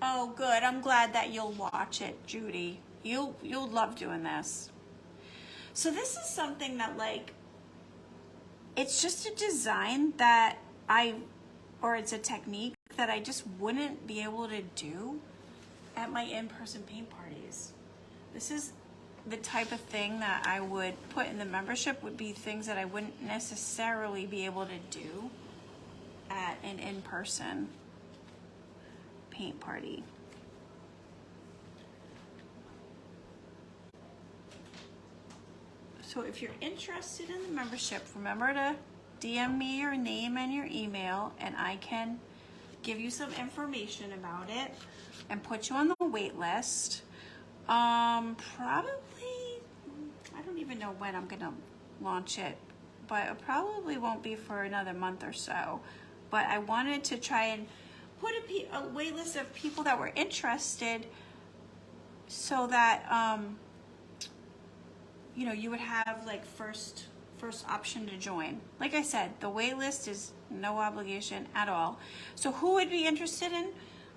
S1: Oh, good. I'm glad that you'll watch it, Judy. You'll love doing this. So this is something that, like, it's just a design that or it's a technique that I just wouldn't be able to do at my in-person paint parties. This is the type of thing that I would put in the membership, would be things that I wouldn't necessarily be able to do at an in-person paint party. So if you're interested in the membership, remember to DM me your name and your email, and I can give you some information about it and put you on the wait list. Probably, I don't even know when I'm gonna launch it, but it probably won't be for another month or so. But I wanted to try and put a wait list of people that were interested so that, you know, you would have like first option to join. Like I said, the wait list is no obligation at all. So who would be interested in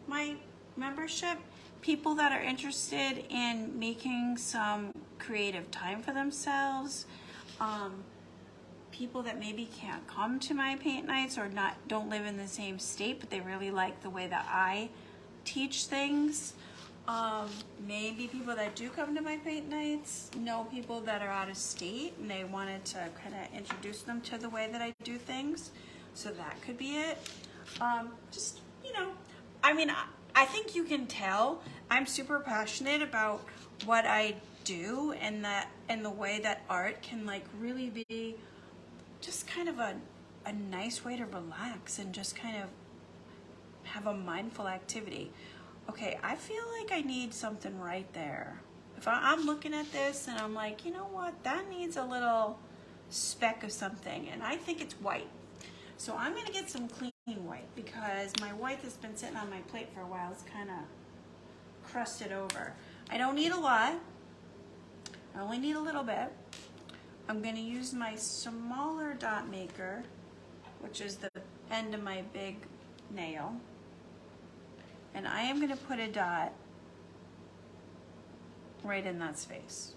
S1: my membership? People that are interested in making some creative time for themselves, people that maybe can't come to my paint nights or don't live in the same state, but they really like the way that I teach things. Maybe people that do come to my paint nights know people that are out of state and they wanted to kind of introduce them to the way that I do things. So that could be it. Just, you know, I mean, I think you can tell I'm super passionate about what I do, and the way that art can like really be just kind of a nice way to relax and just kind of have a mindful activity. Okay, I feel like I need something right there. If I'm looking at this and I'm like, you know what, that needs a little speck of something, and I think it's white. So I'm gonna get some clean white because my white that's been sitting on my plate for a while is kind of crusted over. I don't need a lot, I only need a little bit. I'm going to use my smaller dot maker, which is the end of my big nail, and I am going to put a dot right in that space.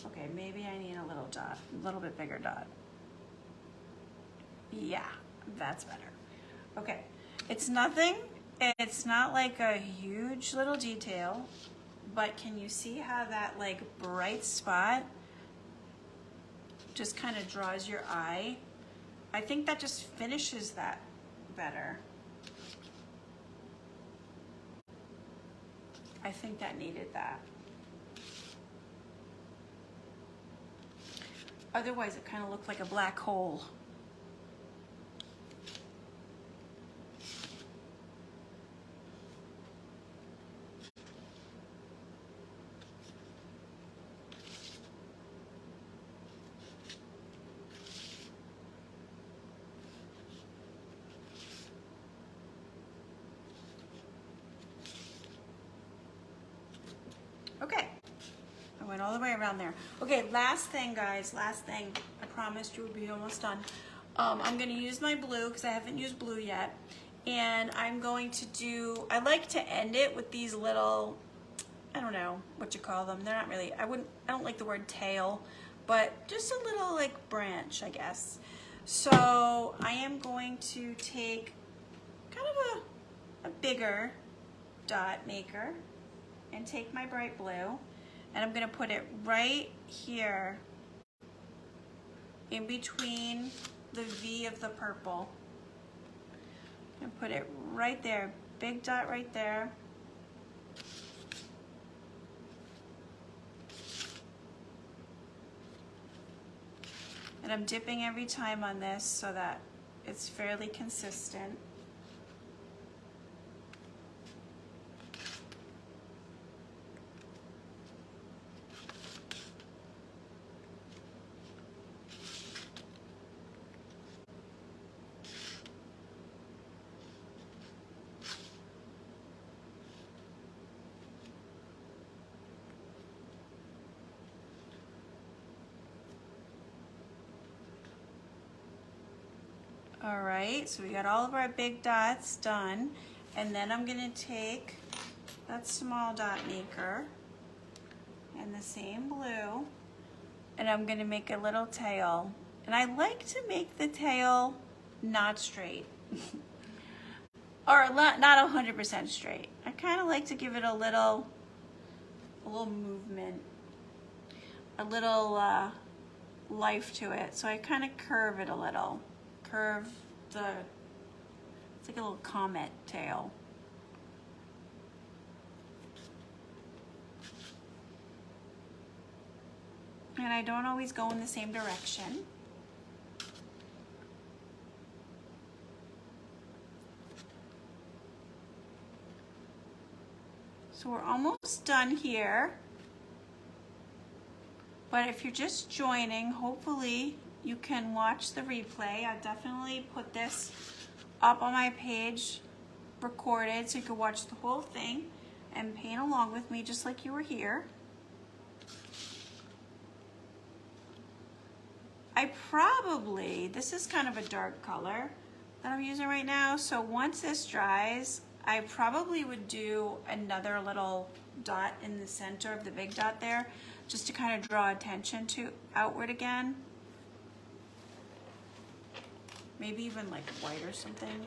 S1: Okay, maybe I need a little dot, a little bit bigger dot. Yeah, that's better. Okay, it's nothing, it's not like a huge little detail, but can you see how that like bright spot just kind of draws your eye? I think that just finishes that better. I think that needed that. Otherwise it kind of looked like a black hole. Okay, I went all the way around there. Okay, last thing, guys, last thing. I promised you would be almost done. I'm gonna use my blue because I haven't used blue yet. And I'm going to do, I like to end it with these little, I don't know what you call them. They're not really, I don't like the word tail, but just a little like branch, I guess. So I am going to take kind of a bigger dot maker and take my bright blue, and I'm gonna put it right here in between the V of the purple. And put it right there, big dot right there. And I'm dipping every time on this so that it's fairly consistent. All right, so we got all of our big dots done, and then I'm gonna take that small dot maker and the same blue, and I'm gonna make a little tail. And I like to make the tail not straight, or not 100% straight. I kind of like to give it a little movement, a little life to it. So I kind of curve it a little. Curve it's like a little comet tail. And I don't always go in the same direction. So we're almost done here. But if you're just joining, hopefully you can watch the replay. I've definitely put this up on my page, recorded, so you can watch the whole thing and paint along with me just like you were here. This is kind of a dark color that I'm using right now, so once this dries, I probably would do another little dot in the center of the big dot there, just to kind of draw attention to outward again. Maybe even like white or something.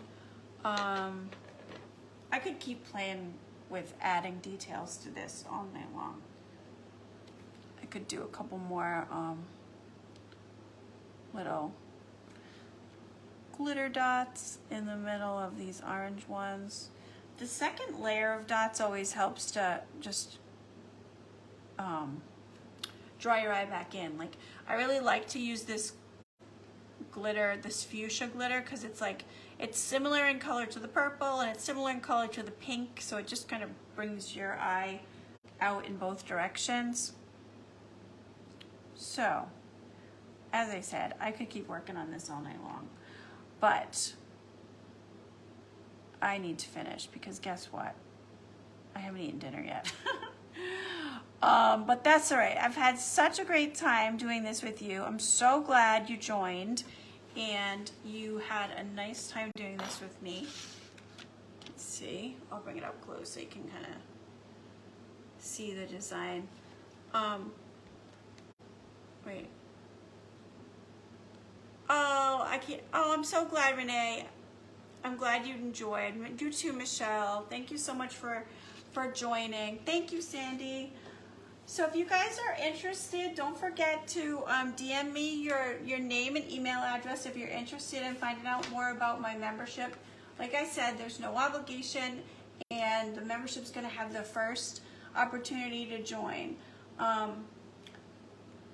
S1: I could keep playing with adding details to this all night long. I could do a couple more little glitter dots in the middle of these orange ones. The second layer of dots always helps to just draw your eye back in. Like, I really like to use this glitter, this fuchsia glitter, because it's similar in color to the purple and it's similar in color to the pink, so it just kind of brings your eye out in both directions. So, as I said, I could keep working on this all night long, but I need to finish because guess what? I haven't eaten dinner yet. But that's all right. I've had such a great time doing this with you. I'm so glad you joined and you had a nice time doing this with me. Let's see. I'll bring it up close so you can kind of see the design. Wait. Oh, I can't. Oh, I'm so glad, Renee. I'm glad you enjoyed. You too, Michelle. Thank you so much for joining. Thank you, Sandy. So if you guys are interested, don't forget to DM me your name and email address if you're interested in finding out more about my membership. Like I said, there's no obligation, and the membership's going to have the first opportunity to join.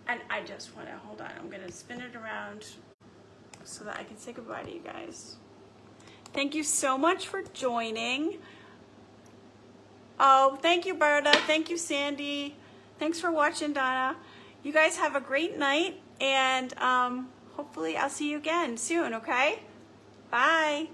S1: And I just want to, hold on, I'm going to spin it around so that I can say goodbye to you guys. Thank you so much for joining. Oh, thank you, Berta. Thank you, Sandy. Thanks for watching, Donna. You guys have a great night, and hopefully I'll see you again soon, okay? Bye.